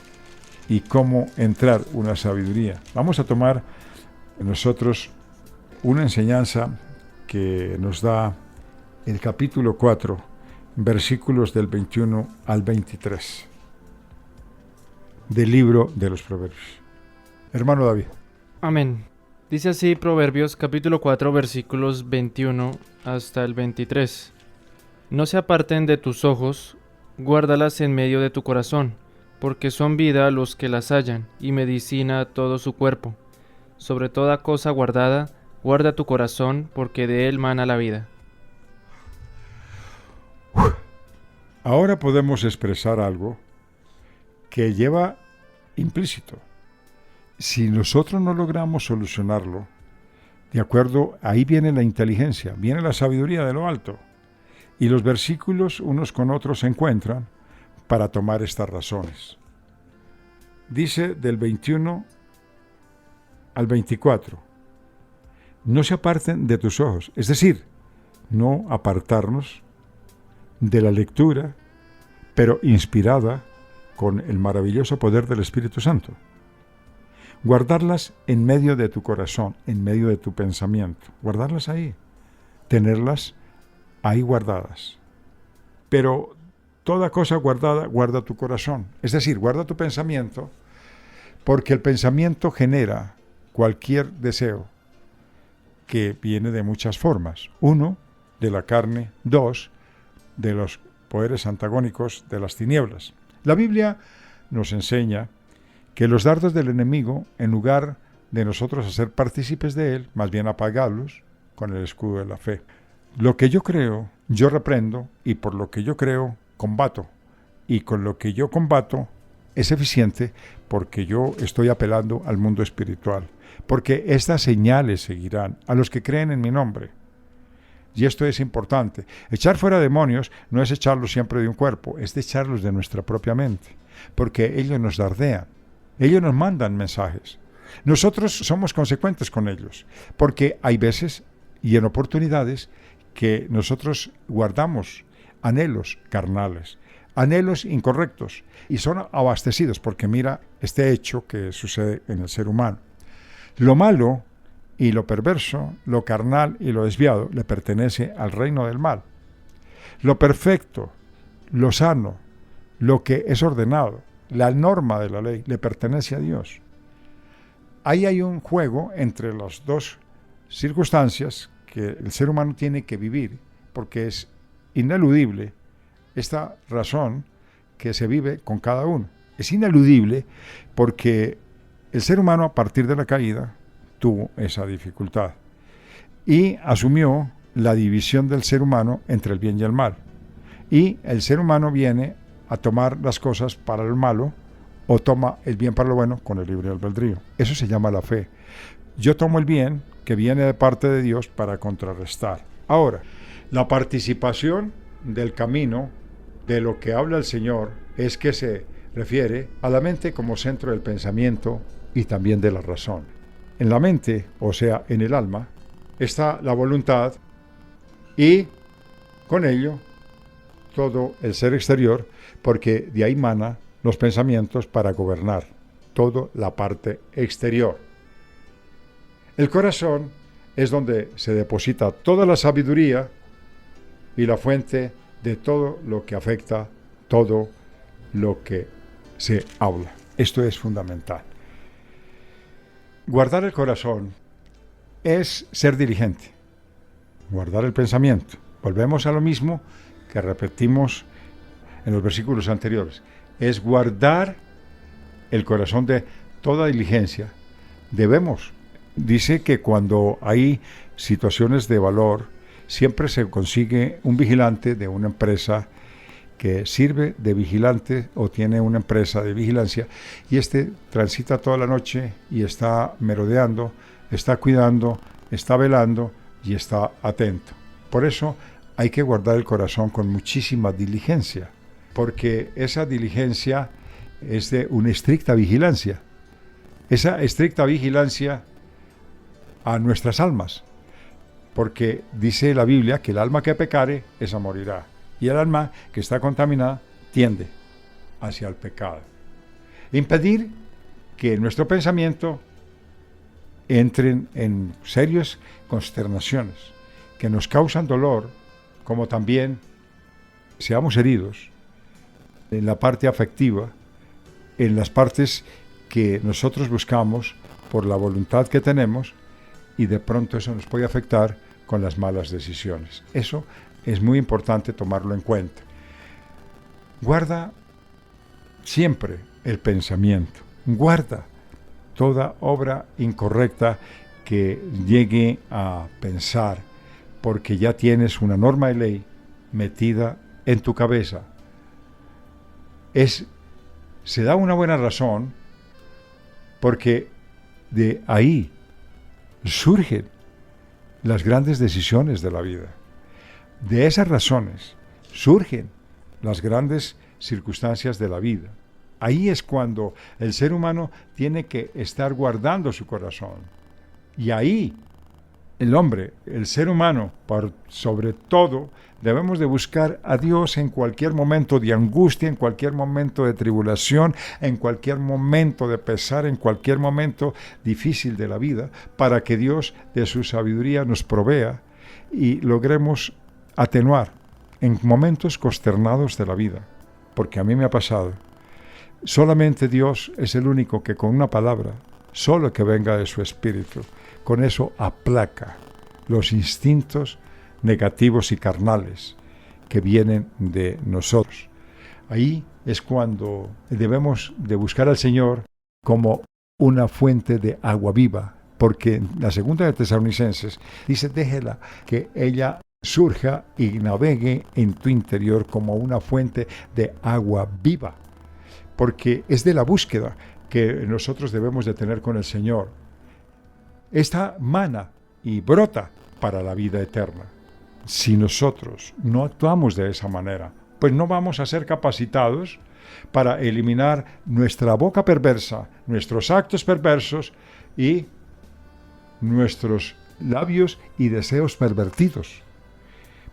y cómo entrar una sabiduría. Vamos a tomar nosotros una enseñanza que nos da el capítulo 4, versículos del 21 al 23 del libro de los Proverbios. Hermano David. Amén. Dice así Proverbios capítulo 4, versículos 21 hasta el 23. No se aparten de tus ojos, guárdalas en medio de tu corazón, porque son vida a los que las hallan, y medicina a todo su cuerpo. Sobre toda cosa guardada, guarda tu corazón, porque de él mana la vida. Ahora podemos expresar algo que lleva implícito. Si nosotros no logramos solucionarlo, de acuerdo, ahí viene la inteligencia, viene la sabiduría de lo alto. Y los versículos unos con otros se encuentran para tomar estas razones. Dice del 21 al 24, no se aparten de tus ojos, es decir, no apartarnos de la lectura, pero inspirada con el maravilloso poder del Espíritu Santo. Guardarlas en medio de tu corazón, en medio de tu pensamiento, guardarlas ahí, tenerlas ahí guardadas. Pero toda cosa guardada, guarda tu corazón. Es decir, guarda tu pensamiento, porque el pensamiento genera cualquier deseo que viene de muchas formas. 1, de la carne. 2, de los poderes antagónicos de las tinieblas. La Biblia nos enseña que los dardos del enemigo, en lugar de nosotros hacer partícipes de él, más bien apagarlos con el escudo de la fe. Lo que yo creo yo reprendo y por lo que yo creo, combato. Y con lo que yo combato es eficiente porque yo estoy apelando al mundo espiritual. Porque estas señales seguirán a los que creen en mi nombre. Y esto es importante. Echar fuera demonios no es echarlos siempre de un cuerpo, es de echarlos de nuestra propia mente. Porque ellos nos dardean, ellos nos mandan mensajes. Nosotros somos consecuentes con ellos. Porque hay veces y en oportunidades que nosotros guardamos anhelos carnales, anhelos incorrectos, y son abastecidos, porque mira este hecho que sucede en el ser humano. Lo malo y lo perverso, lo carnal y lo desviado, le pertenece al reino del mal. Lo perfecto, lo sano, lo que es ordenado, la norma de la ley, le pertenece a Dios. Ahí hay un juego entre las dos circunstancias que el ser humano tiene que vivir, porque es ineludible esta razón que se vive con cada uno. Es ineludible porque el ser humano a partir de la caída tuvo esa dificultad y asumió la división del ser humano entre el bien y el mal. Y el ser humano viene a tomar las cosas para el malo o toma el bien para lo bueno con el libre albedrío. Eso se llama la fe. Yo tomo el bien que viene de parte de Dios para contrarrestar. Ahora, la participación del camino de lo que habla el Señor es que se refiere a la mente como centro del pensamiento y también de la razón. En la mente, o sea, en el alma, está la voluntad y con ello todo el ser exterior, porque de ahí mana los pensamientos para gobernar toda la parte exterior. El corazón es donde se deposita toda la sabiduría y la fuente de todo lo que afecta, todo lo que se habla. Esto es fundamental. Guardar el corazón es ser diligente. Guardar el pensamiento. Volvemos a lo mismo que repetimos en los versículos anteriores. Es guardar el corazón de toda diligencia. Debemos. Dice que cuando hay situaciones de valor, siempre se consigue un vigilante de una empresa que sirve de vigilante o tiene una empresa de vigilancia y transita toda la noche y está merodeando, está cuidando, está velando y está atento. Por eso hay que guardar el corazón con muchísima diligencia, porque esa diligencia es de una estricta vigilancia. Esa estricta vigilancia a nuestras almas, porque dice la Biblia que el alma que pecare, esa morirá, y el alma que está contaminada tiende hacia el pecado. Impedir que nuestro pensamiento entre en serias consternaciones que nos causan dolor, como también seamos heridos en la parte afectiva, en las partes que nosotros buscamos por la voluntad que tenemos, y de pronto eso nos puede afectar con las malas decisiones. Eso es muy importante tomarlo en cuenta. Guarda siempre el pensamiento. Guarda toda obra incorrecta que llegue a pensar, porque ya tienes una norma de ley metida en tu cabeza. Se da una buena razón porque de ahí surgen las grandes decisiones de la vida. De esas razones surgen las grandes circunstancias de la vida. Ahí es cuando el ser humano tiene que estar guardando su corazón. Y ahí el hombre, el ser humano, por sobre todo, debemos de buscar a Dios en cualquier momento de angustia, en cualquier momento de tribulación, en cualquier momento de pesar, en cualquier momento difícil de la vida, para que Dios de su sabiduría nos provea y logremos atenuar en momentos consternados de la vida. Porque a mí me ha pasado. Solamente Dios es el único que con una palabra, solo que venga de su espíritu, con eso aplaca los instintos negativos y carnales que vienen de nosotros. Ahí es cuando debemos de buscar al Señor como una fuente de agua viva, porque en la segunda de Tesalonicenses dice, déjela que ella surja y navegue en tu interior como una fuente de agua viva, porque es de la búsqueda que nosotros debemos de tener con el Señor. Esta mana y brota para la vida eterna. Si nosotros no actuamos de esa manera, pues no vamos a ser capacitados para eliminar nuestra boca perversa, nuestros actos perversos y nuestros labios y deseos pervertidos.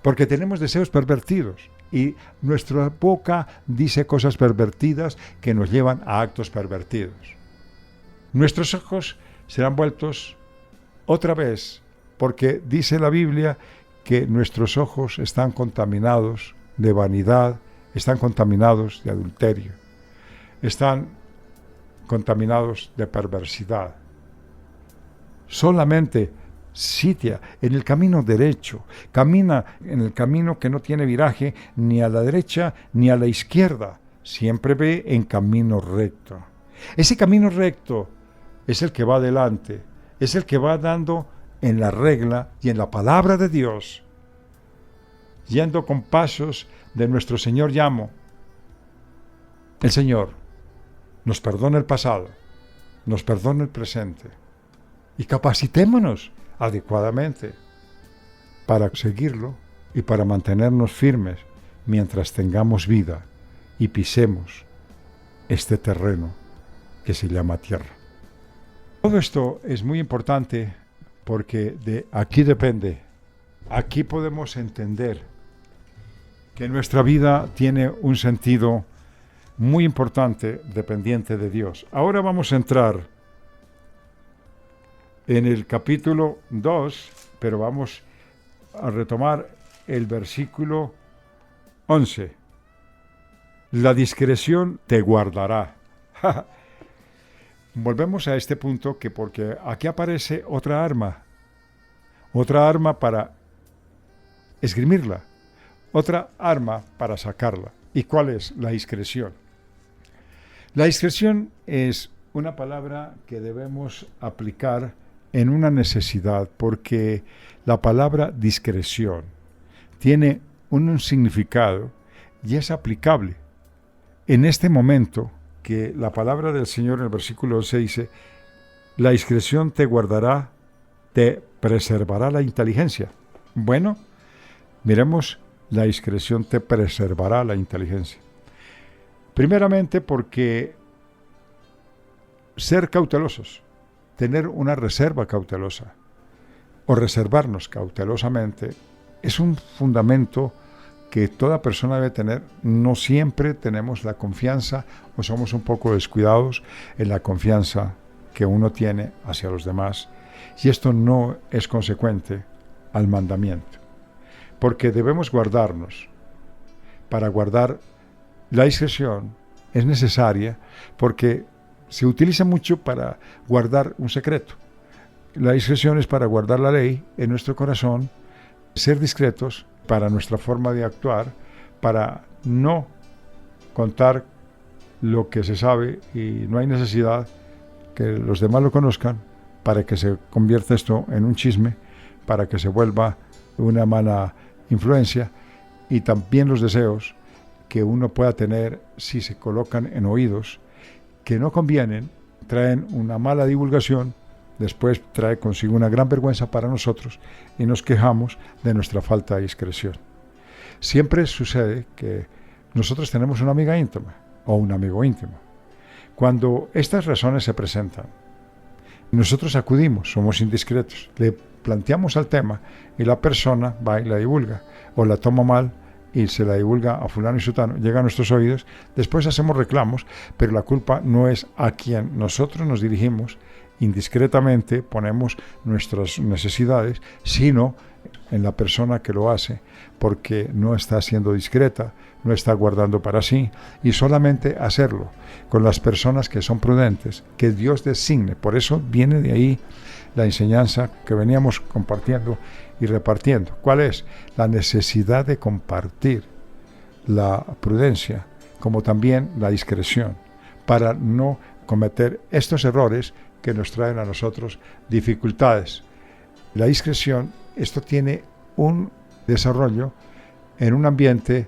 Porque tenemos deseos pervertidos y nuestra boca dice cosas pervertidas que nos llevan a actos pervertidos. Nuestros ojos serán vueltos otra vez, porque dice la Biblia que nuestros ojos están contaminados de vanidad, están contaminados de adulterio, están contaminados de perversidad. Solamente sitia en el camino derecho, camina en el camino que no tiene viraje ni a la derecha ni a la izquierda, siempre ve en camino recto. Ese camino recto es el que va adelante, es el que va dando en la regla y en la palabra de Dios, yendo con pasos de nuestro Señor llamo. El Señor nos perdona el pasado, nos perdona el presente y capacitémonos adecuadamente para seguirlo y para mantenernos firmes mientras tengamos vida y pisemos este terreno que se llama tierra. Todo esto es muy importante porque de aquí depende, aquí podemos entender que nuestra vida tiene un sentido muy importante dependiente de Dios. Ahora vamos a entrar en el capítulo 2, pero vamos a retomar el versículo 11. La discreción te guardará. Volvemos a este punto porque aquí aparece otra arma para esgrimirla, otra arma para sacarla. ¿Y cuál es? La discreción. La discreción es una palabra que debemos aplicar en una necesidad, porque la palabra discreción tiene un significado y es aplicable. En este momento que la palabra del Señor en el versículo 11 dice, la discreción te guardará, te preservará la inteligencia. Bueno, miremos, la discreción te preservará la inteligencia. Primeramente porque ser cautelosos, tener una reserva cautelosa o reservarnos cautelosamente es un fundamento que toda persona debe tener. No siempre tenemos la confianza o somos un poco descuidados en la confianza que uno tiene hacia los demás, y esto no es consecuente al mandamiento, porque debemos guardarnos. Para guardar la discreción es necesaria porque se utiliza mucho para guardar un secreto. La discreción es para guardar la ley en nuestro corazón, ser discretos para nuestra forma de actuar, para no contar lo que se sabe y no hay necesidad que los demás lo conozcan, para que se convierta esto en un chisme, para que se vuelva una mala influencia, y también los deseos que uno pueda tener si se colocan en oídos que no convienen, traen una mala divulgación, después trae consigo una gran vergüenza para nosotros y nos quejamos de nuestra falta de discreción. Siempre sucede que nosotros tenemos una amiga íntima o un amigo íntimo. Cuando estas razones se presentan, nosotros acudimos, somos indiscretos, le planteamos el tema y la persona va y la divulga o la toma mal y se la divulga a fulano y sutano, llega a nuestros oídos, después hacemos reclamos, pero la culpa no es a quien nosotros nos dirigimos, indiscretamente ponemos nuestras necesidades, sino en la persona que lo hace, porque no está siendo discreta, no está guardando para sí, y solamente hacerlo con las personas que son prudentes, que Dios designe. Por eso viene de ahí la enseñanza que veníamos compartiendo y repartiendo. ¿Cuál es? La necesidad de compartir la prudencia, como también la discreción, para no cometer estos errores que nos traen a nosotros dificultades. La discreción, esto tiene un desarrollo en un ambiente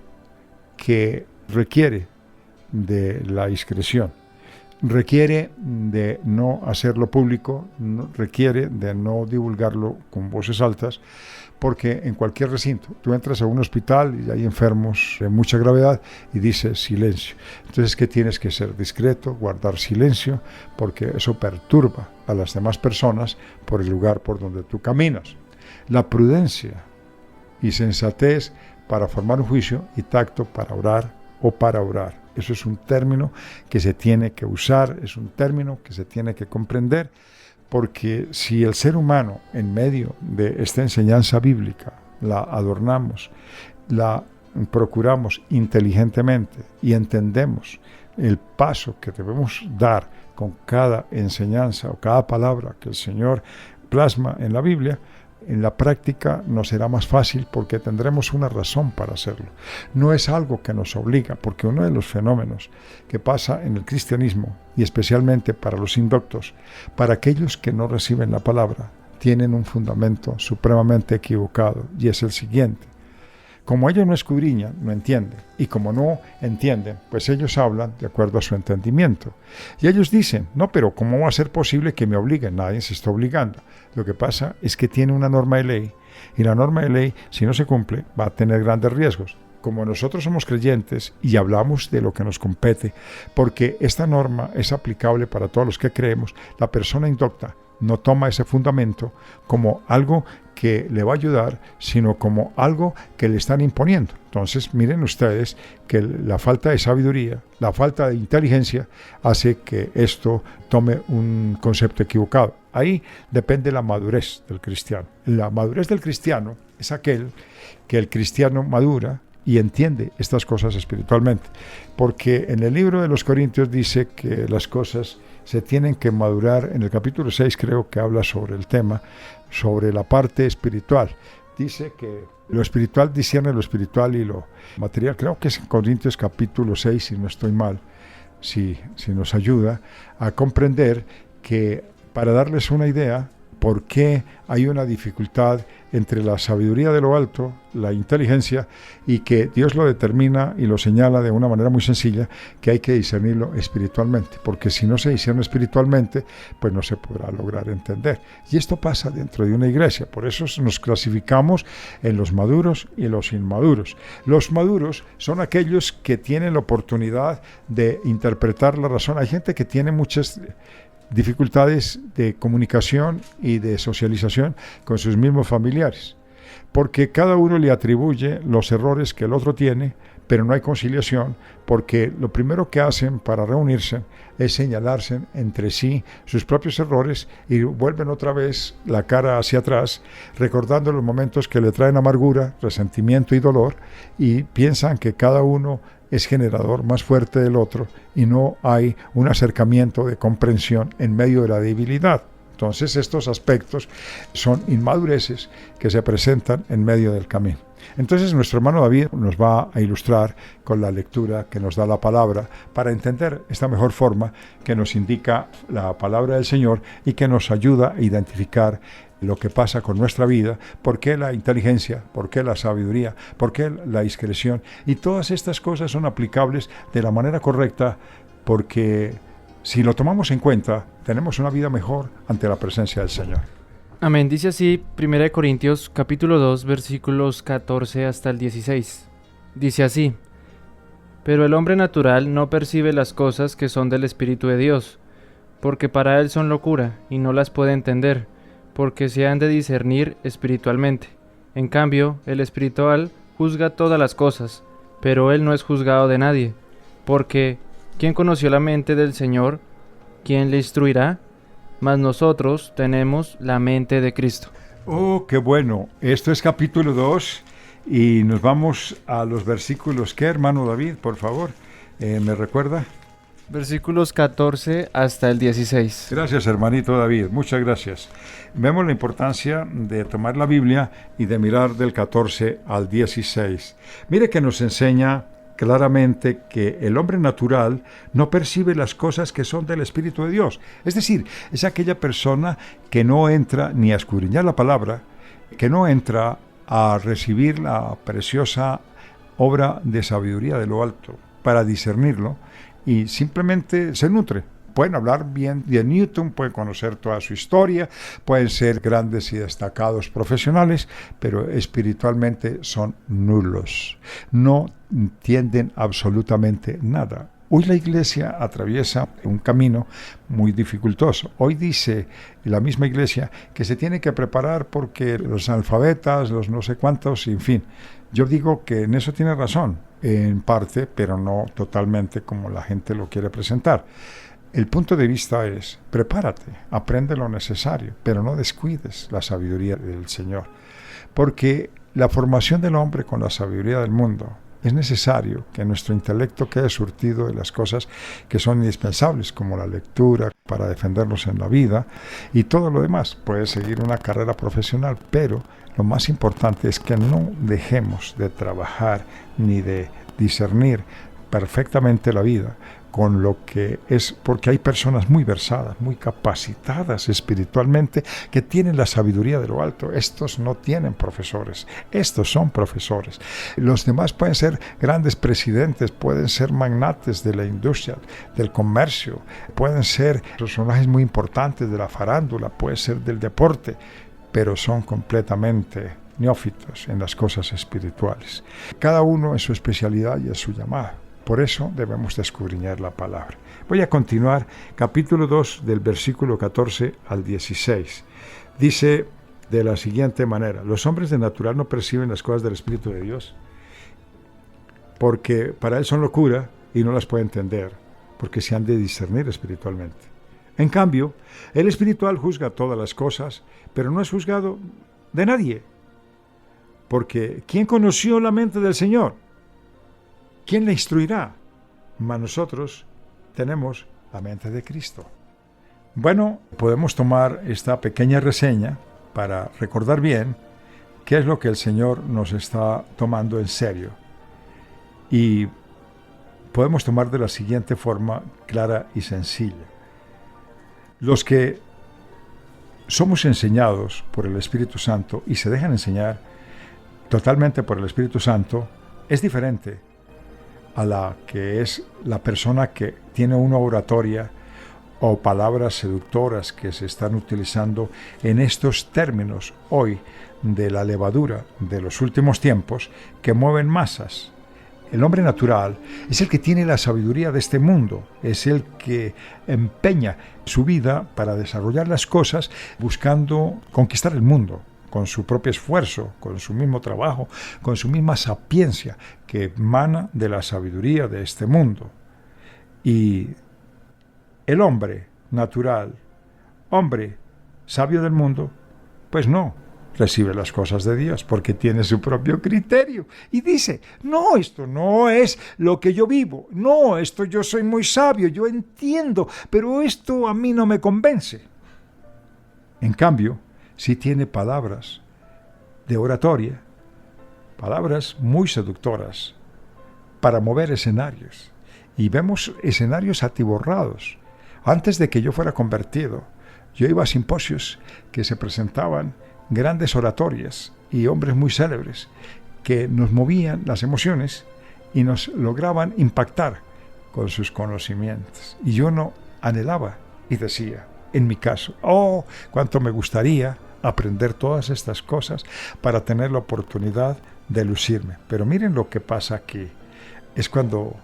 que requiere de la discreción, requiere de no hacerlo público, requiere de no divulgarlo con voces altas, porque en cualquier recinto, tú entras a un hospital y hay enfermos de mucha gravedad y dices silencio. Entonces, ¿qué tienes que ser? Discreto, guardar silencio, porque eso perturba a las demás personas por el lugar por donde tú caminas. La prudencia y sensatez para formar un juicio y tacto para orar o para orar. Eso es un término que se tiene que usar, es un término que se tiene que comprender, porque si el ser humano en medio de esta enseñanza bíblica la adornamos, la procuramos inteligentemente y entendemos el paso que debemos dar con cada enseñanza o cada palabra que el Señor plasma en la Biblia, en la práctica nos será más fácil porque tendremos una razón para hacerlo. No es algo que nos obliga, porque uno de los fenómenos que pasa en el cristianismo, y especialmente para los indoctos, para aquellos que no reciben la palabra, tienen un fundamento supremamente equivocado, y es el siguiente. Como ellos no escudriñan, no entienden, y como no entienden, pues ellos hablan de acuerdo a su entendimiento. Y ellos dicen, no, pero ¿cómo va a ser posible que me obliguen? Nadie se está obligando. Lo que pasa es que tiene una norma de ley, y la norma de ley, si no se cumple, va a tener grandes riesgos. Como nosotros somos creyentes y hablamos de lo que nos compete, porque esta norma es aplicable para todos los que creemos, la persona indocta no toma ese fundamento como algo que le va a ayudar, sino como algo que le están imponiendo. Entonces, miren ustedes que la falta de sabiduría, la falta de inteligencia hace que esto tome un concepto equivocado. Ahí depende la madurez del cristiano. La madurez del cristiano es aquel que el cristiano madura y entiende estas cosas espiritualmente. Porque en el libro de los Corintios dice que las cosas se tienen que madurar. En el capítulo 6 creo que habla sobre el tema, sobre la parte espiritual. Dice que lo espiritual discierne lo espiritual y lo material. Creo que es en Corintios capítulo 6, si no estoy mal, si nos ayuda a comprender que, para darles una idea, por qué hay una dificultad entre la sabiduría de lo alto, la inteligencia, y que Dios lo determina y lo señala de una manera muy sencilla, que hay que discernirlo espiritualmente, porque si no se discierne espiritualmente, pues no se podrá lograr entender. Y esto pasa dentro de una iglesia, por eso nos clasificamos en los maduros y los inmaduros. Los maduros son aquellos que tienen la oportunidad de interpretar la razón. Hay gente que tiene muchas dificultades de comunicación y de socialización con sus mismos familiares, porque cada uno le atribuye los errores que el otro tiene, pero no hay conciliación, porque lo primero que hacen para reunirse es señalarse entre sí sus propios errores y vuelven otra vez la cara hacia atrás, recordando los momentos que le traen amargura, resentimiento y dolor, y piensan que cada uno es generador más fuerte del otro y no hay un acercamiento de comprensión en medio de la debilidad. Entonces estos aspectos son inmadureces que se presentan en medio del camino. Entonces nuestro hermano David nos va a ilustrar con la lectura que nos da la palabra para entender esta mejor forma que nos indica la palabra del Señor y que nos ayuda a identificar lo que pasa con nuestra vida, por qué la inteligencia, por qué la sabiduría, por qué la discreción. Y todas estas cosas son aplicables de la manera correcta, porque si lo tomamos en cuenta, tenemos una vida mejor ante la presencia del Señor. Amén. Dice así 1 Corintios capítulo 2 versículos 14 hasta el 16. Dice así: pero el hombre natural no percibe las cosas que son del Espíritu de Dios, porque para él son locura y no las puede entender, porque se han de discernir espiritualmente. En cambio, el espiritual juzga todas las cosas, pero él no es juzgado de nadie, porque ¿quién conoció la mente del Señor? ¿Quién le instruirá? Mas nosotros tenemos la mente de Cristo. Oh, qué bueno. Esto es capítulo 2 y nos vamos a los versículos. ¿Qué, hermano David, por favor? ¿Me recuerda? Versículos 14 hasta el 16. Gracias, hermanito David, muchas gracias. Vemos la importancia de tomar la Biblia y de mirar del 14 al 16. Mire que nos enseña claramente que el hombre natural no percibe las cosas que son del Espíritu de Dios. Es decir, es aquella persona que no entra ni a escudriñar la palabra, que no entra a recibir la preciosa obra de sabiduría de lo alto para discernirlo y simplemente se nutre. Pueden hablar bien de Newton, pueden conocer toda su historia, pueden ser grandes y destacados profesionales, pero espiritualmente son nulos. No entienden absolutamente nada. Hoy la Iglesia atraviesa un camino muy dificultoso. Hoy dice la misma Iglesia que se tiene que preparar porque los analfabetas, los no sé cuántos, en fin. Yo digo que en eso tiene razón, en parte, pero no totalmente como la gente lo quiere presentar. El punto de vista es, prepárate, aprende lo necesario, pero no descuides la sabiduría del Señor. Porque la formación del hombre con la sabiduría del mundo es necesario que nuestro intelecto quede surtido de las cosas que son indispensables, como la lectura para defendernos en la vida y todo lo demás. Puedes seguir una carrera profesional, pero lo más importante es que no dejemos de trabajar ni de discernir perfectamente la vida con lo que es, porque hay personas muy versadas, muy capacitadas espiritualmente, que tienen la sabiduría de lo alto. Estos no tienen profesores, estos son profesores. Los demás pueden ser grandes presidentes, pueden ser magnates de la industria, del comercio, pueden ser personajes muy importantes de la farándula, puede ser del deporte, pero son completamente neófitos en las cosas espirituales. Cada uno en su especialidad y en su llamada. Por eso debemos de escudriñar la palabra. Voy a continuar, capítulo 2, del versículo 14 al 16. Dice de la siguiente manera: los hombres de natural no perciben las cosas del Espíritu de Dios, porque para él son locura y no las puede entender, porque se han de discernir espiritualmente. En cambio, el espiritual juzga todas las cosas, pero no es juzgado de nadie. Porque ¿quién conoció la mente del Señor? ¿Quién le instruirá? Mas nosotros tenemos la mente de Cristo. Bueno, podemos tomar esta pequeña reseña para recordar bien qué es lo que el Señor nos está tomando en serio. Y podemos tomar de la siguiente forma clara y sencilla. Los que somos enseñados por el Espíritu Santo y se dejan enseñar totalmente por el Espíritu Santo es diferente a la que es la persona que tiene una oratoria o palabras seductoras que se están utilizando en estos términos hoy de la levadura de los últimos tiempos que mueven masas. El hombre natural es el que tiene la sabiduría de este mundo, es el que empeña su vida para desarrollar las cosas buscando conquistar el mundo, con su propio esfuerzo, con su mismo trabajo, con su misma sapiencia que emana de la sabiduría de este mundo. Y el hombre natural, hombre sabio del mundo, pues no recibe las cosas de Dios porque tiene su propio criterio y dice, no, esto no es lo que yo vivo, no, esto yo soy muy sabio, yo entiendo, pero esto a mí no me convence. En cambio, sí tiene palabras de oratoria, palabras muy seductoras para mover escenarios. Y vemos escenarios atiborrados. Antes de que yo fuera convertido, yo iba a simposios que se presentaban grandes oratorias y hombres muy célebres que nos movían las emociones y nos lograban impactar con sus conocimientos. Y yo no anhelaba y decía, en mi caso, oh, cuánto me gustaría aprender todas estas cosas para tener la oportunidad de lucirme. Pero miren lo que pasa aquí. Es cuando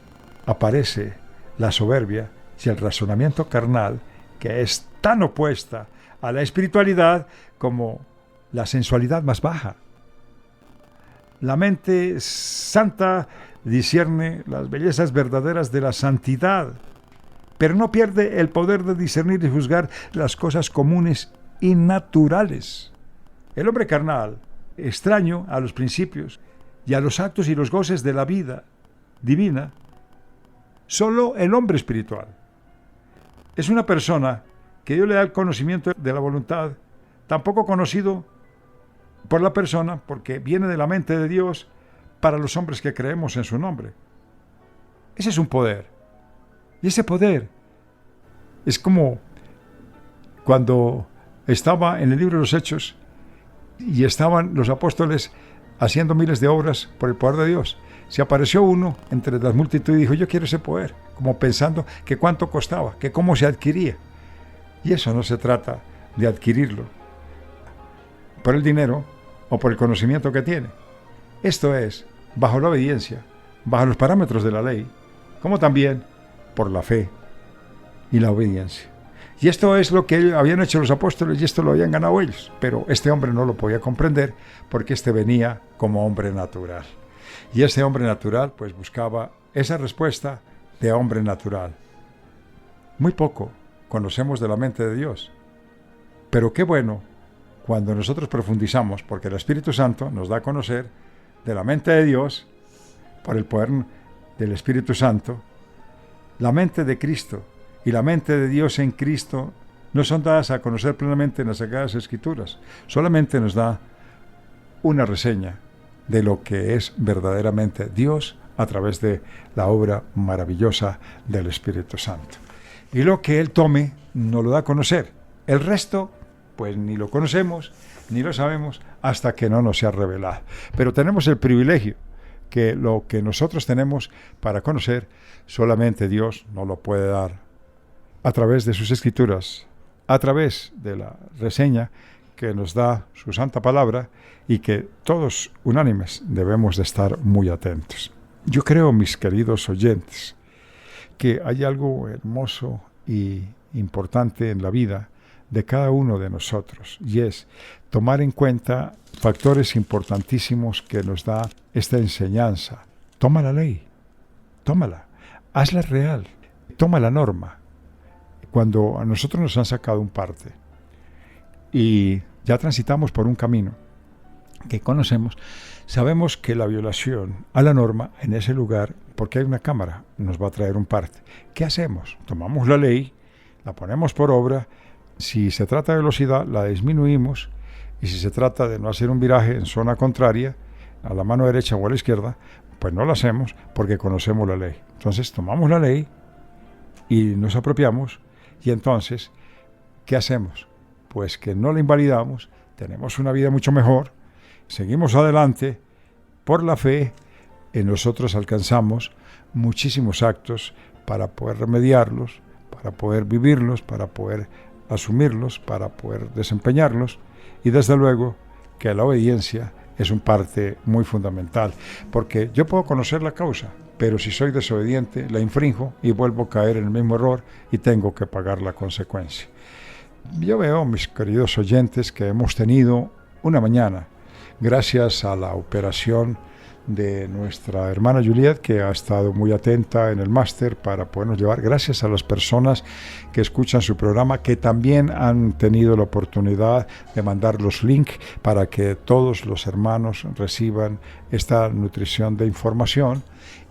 aparece la soberbia y el razonamiento carnal, que es tan opuesta a la espiritualidad como la sensualidad más baja. La mente santa discierne las bellezas verdaderas de la santidad, pero no pierde el poder de discernir y juzgar las cosas comunes y naturales. El hombre carnal, extraño a los principios y a los actos y los goces de la vida divina, solo el hombre espiritual es una persona que Dios le da el conocimiento de la voluntad, tampoco conocido por la persona, porque viene de la mente de Dios para los hombres que creemos en su nombre. Ese es un poder. Y ese poder es como cuando estaba en el libro de los Hechos, y estaban los apóstoles haciendo miles de obras por el poder de Dios. Se apareció uno entre las multitudes y dijo, yo quiero ese poder, como pensando que cuánto costaba, que cómo se adquiría. Y eso no se trata de adquirirlo por el dinero o por el conocimiento que tiene. Esto es bajo la obediencia, bajo los parámetros de la ley, como también por la fe y la obediencia. Y esto es lo que habían hecho los apóstoles y esto lo habían ganado ellos. Pero este hombre no lo podía comprender porque este venía como hombre natural. Y este hombre natural pues buscaba esa respuesta de hombre natural. Muy poco conocemos de la mente de Dios. Pero qué bueno cuando nosotros profundizamos, porque el Espíritu Santo nos da a conocer de la mente de Dios, por el poder del Espíritu Santo, la mente de Cristo y la mente de Dios en Cristo no son dadas a conocer plenamente en las Sagradas Escrituras. Solamente nos da una reseña de lo que es verdaderamente Dios a través de la obra maravillosa del Espíritu Santo. Y lo que Él tome nos lo da a conocer. El resto, pues ni lo conocemos, ni lo sabemos, hasta que no nos sea revelado. Pero tenemos el privilegio que lo que nosotros tenemos para conocer, solamente Dios nos lo puede dar a través de sus escrituras, a través de la reseña que nos da su santa palabra y que todos unánimes debemos de estar muy atentos. Yo creo, mis queridos oyentes, que hay algo hermoso y importante en la vida de cada uno de nosotros, y es tomar en cuenta factores importantísimos que nos da esta enseñanza. Toma la ley, tómala, hazla real, toma la norma. Cuando a nosotros nos han sacado un parte y ya transitamos por un camino que conocemos, sabemos que la violación a la norma en ese lugar, porque hay una cámara, nos va a traer un parte. ¿Qué hacemos? Tomamos la ley, la ponemos por obra. Si se trata de velocidad, la disminuimos, y si se trata de no hacer un viraje en zona contraria, a la mano derecha o a la izquierda, pues no lo hacemos porque conocemos la ley. Entonces tomamos la ley y nos apropiamos, y entonces, ¿qué hacemos? Pues que no la invalidamos, tenemos una vida mucho mejor, seguimos adelante, por la fe, en nosotros alcanzamos muchísimos actos para poder remediarlos, para poder vivirlos, para poder asumirlos, para poder desempeñarlos, y desde luego que la obediencia es un parte muy fundamental, porque yo puedo conocer la causa, pero si soy desobediente, la infrinjo y vuelvo a caer en el mismo error y tengo que pagar la consecuencia. Yo veo, mis queridos oyentes, que hemos tenido una mañana, gracias a la operación de nuestra hermana Juliet, que ha estado muy atenta en el máster para podernos llevar, gracias a las personas que escuchan su programa, que también han tenido la oportunidad de mandar los links para que todos los hermanos reciban esta nutrición de información,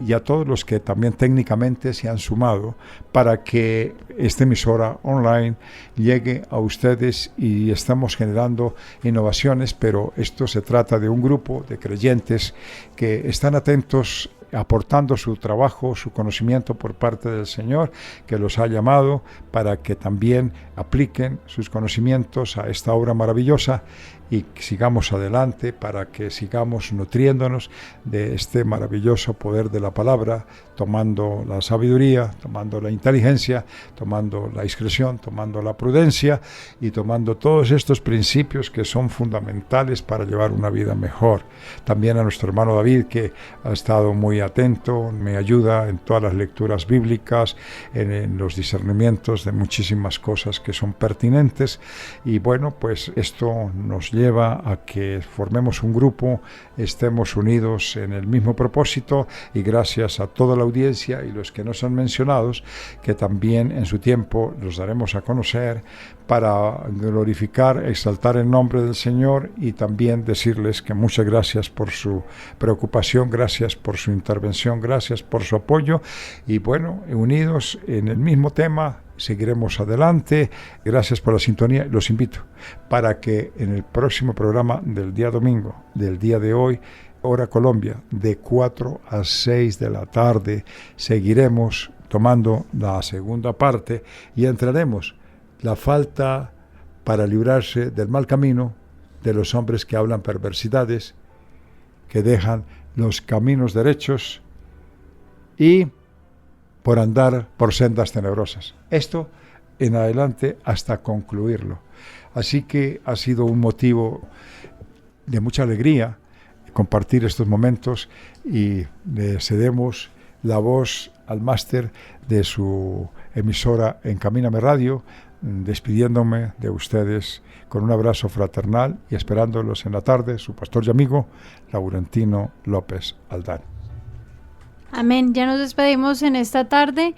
y a todos los que también técnicamente se han sumado para que esta emisora online llegue a ustedes, y estamos generando innovaciones, pero esto se trata de un grupo de creyentes que están atentos, aportando su trabajo, su conocimiento por parte del Señor, que los ha llamado para que también apliquen sus conocimientos a esta obra maravillosa, y sigamos adelante para que sigamos nutriéndonos de este maravilloso poder de la palabra, tomando la sabiduría, tomando la inteligencia, tomando la discreción, tomando la prudencia y tomando todos estos principios que son fundamentales para llevar una vida mejor. También a nuestro hermano David, que ha estado muy atento, me ayuda en todas las lecturas bíblicas, en los discernimientos de muchísimas cosas que son pertinentes, y bueno, pues esto nos lleva a que formemos un grupo, estemos unidos en el mismo propósito, y gracias a toda la audiencia y los que no son mencionados, que también en su tiempo los daremos a conocer para glorificar, exaltar el nombre del Señor, y también decirles que muchas gracias por su preocupación, gracias por su intervención, gracias por su apoyo, y bueno, unidos en el mismo tema, seguiremos adelante. Gracias por la sintonía. Los invito para que en el próximo programa del día domingo, del día de hoy, hora Colombia, de 4 a 6 de la tarde, seguiremos tomando la segunda parte y entraremos la falta para librarse del mal camino de los hombres que hablan perversidades, que dejan los caminos derechos y por andar por sendas tenebrosas. Esto en adelante hasta concluirlo. Así que ha sido un motivo de mucha alegría compartir estos momentos y le cedemos la voz al máster de su emisora Encamíname Radio, despidiéndome de ustedes con un abrazo fraternal y esperándolos en la tarde, su pastor y amigo Laurentino López Aldán. Amén. Ya nos despedimos en esta tarde.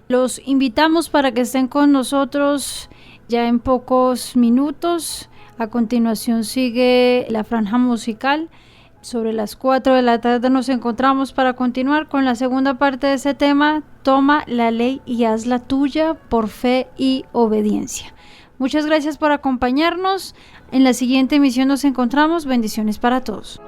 Los invitamos para que estén con nosotros ya en pocos minutos. A continuación sigue la franja musical. Sobre las 4 de la tarde nos encontramos para continuar con la segunda parte de ese tema. Toma la ley y hazla tuya por fe y obediencia. Muchas gracias por acompañarnos. En la siguiente emisión nos encontramos. Bendiciones para todos.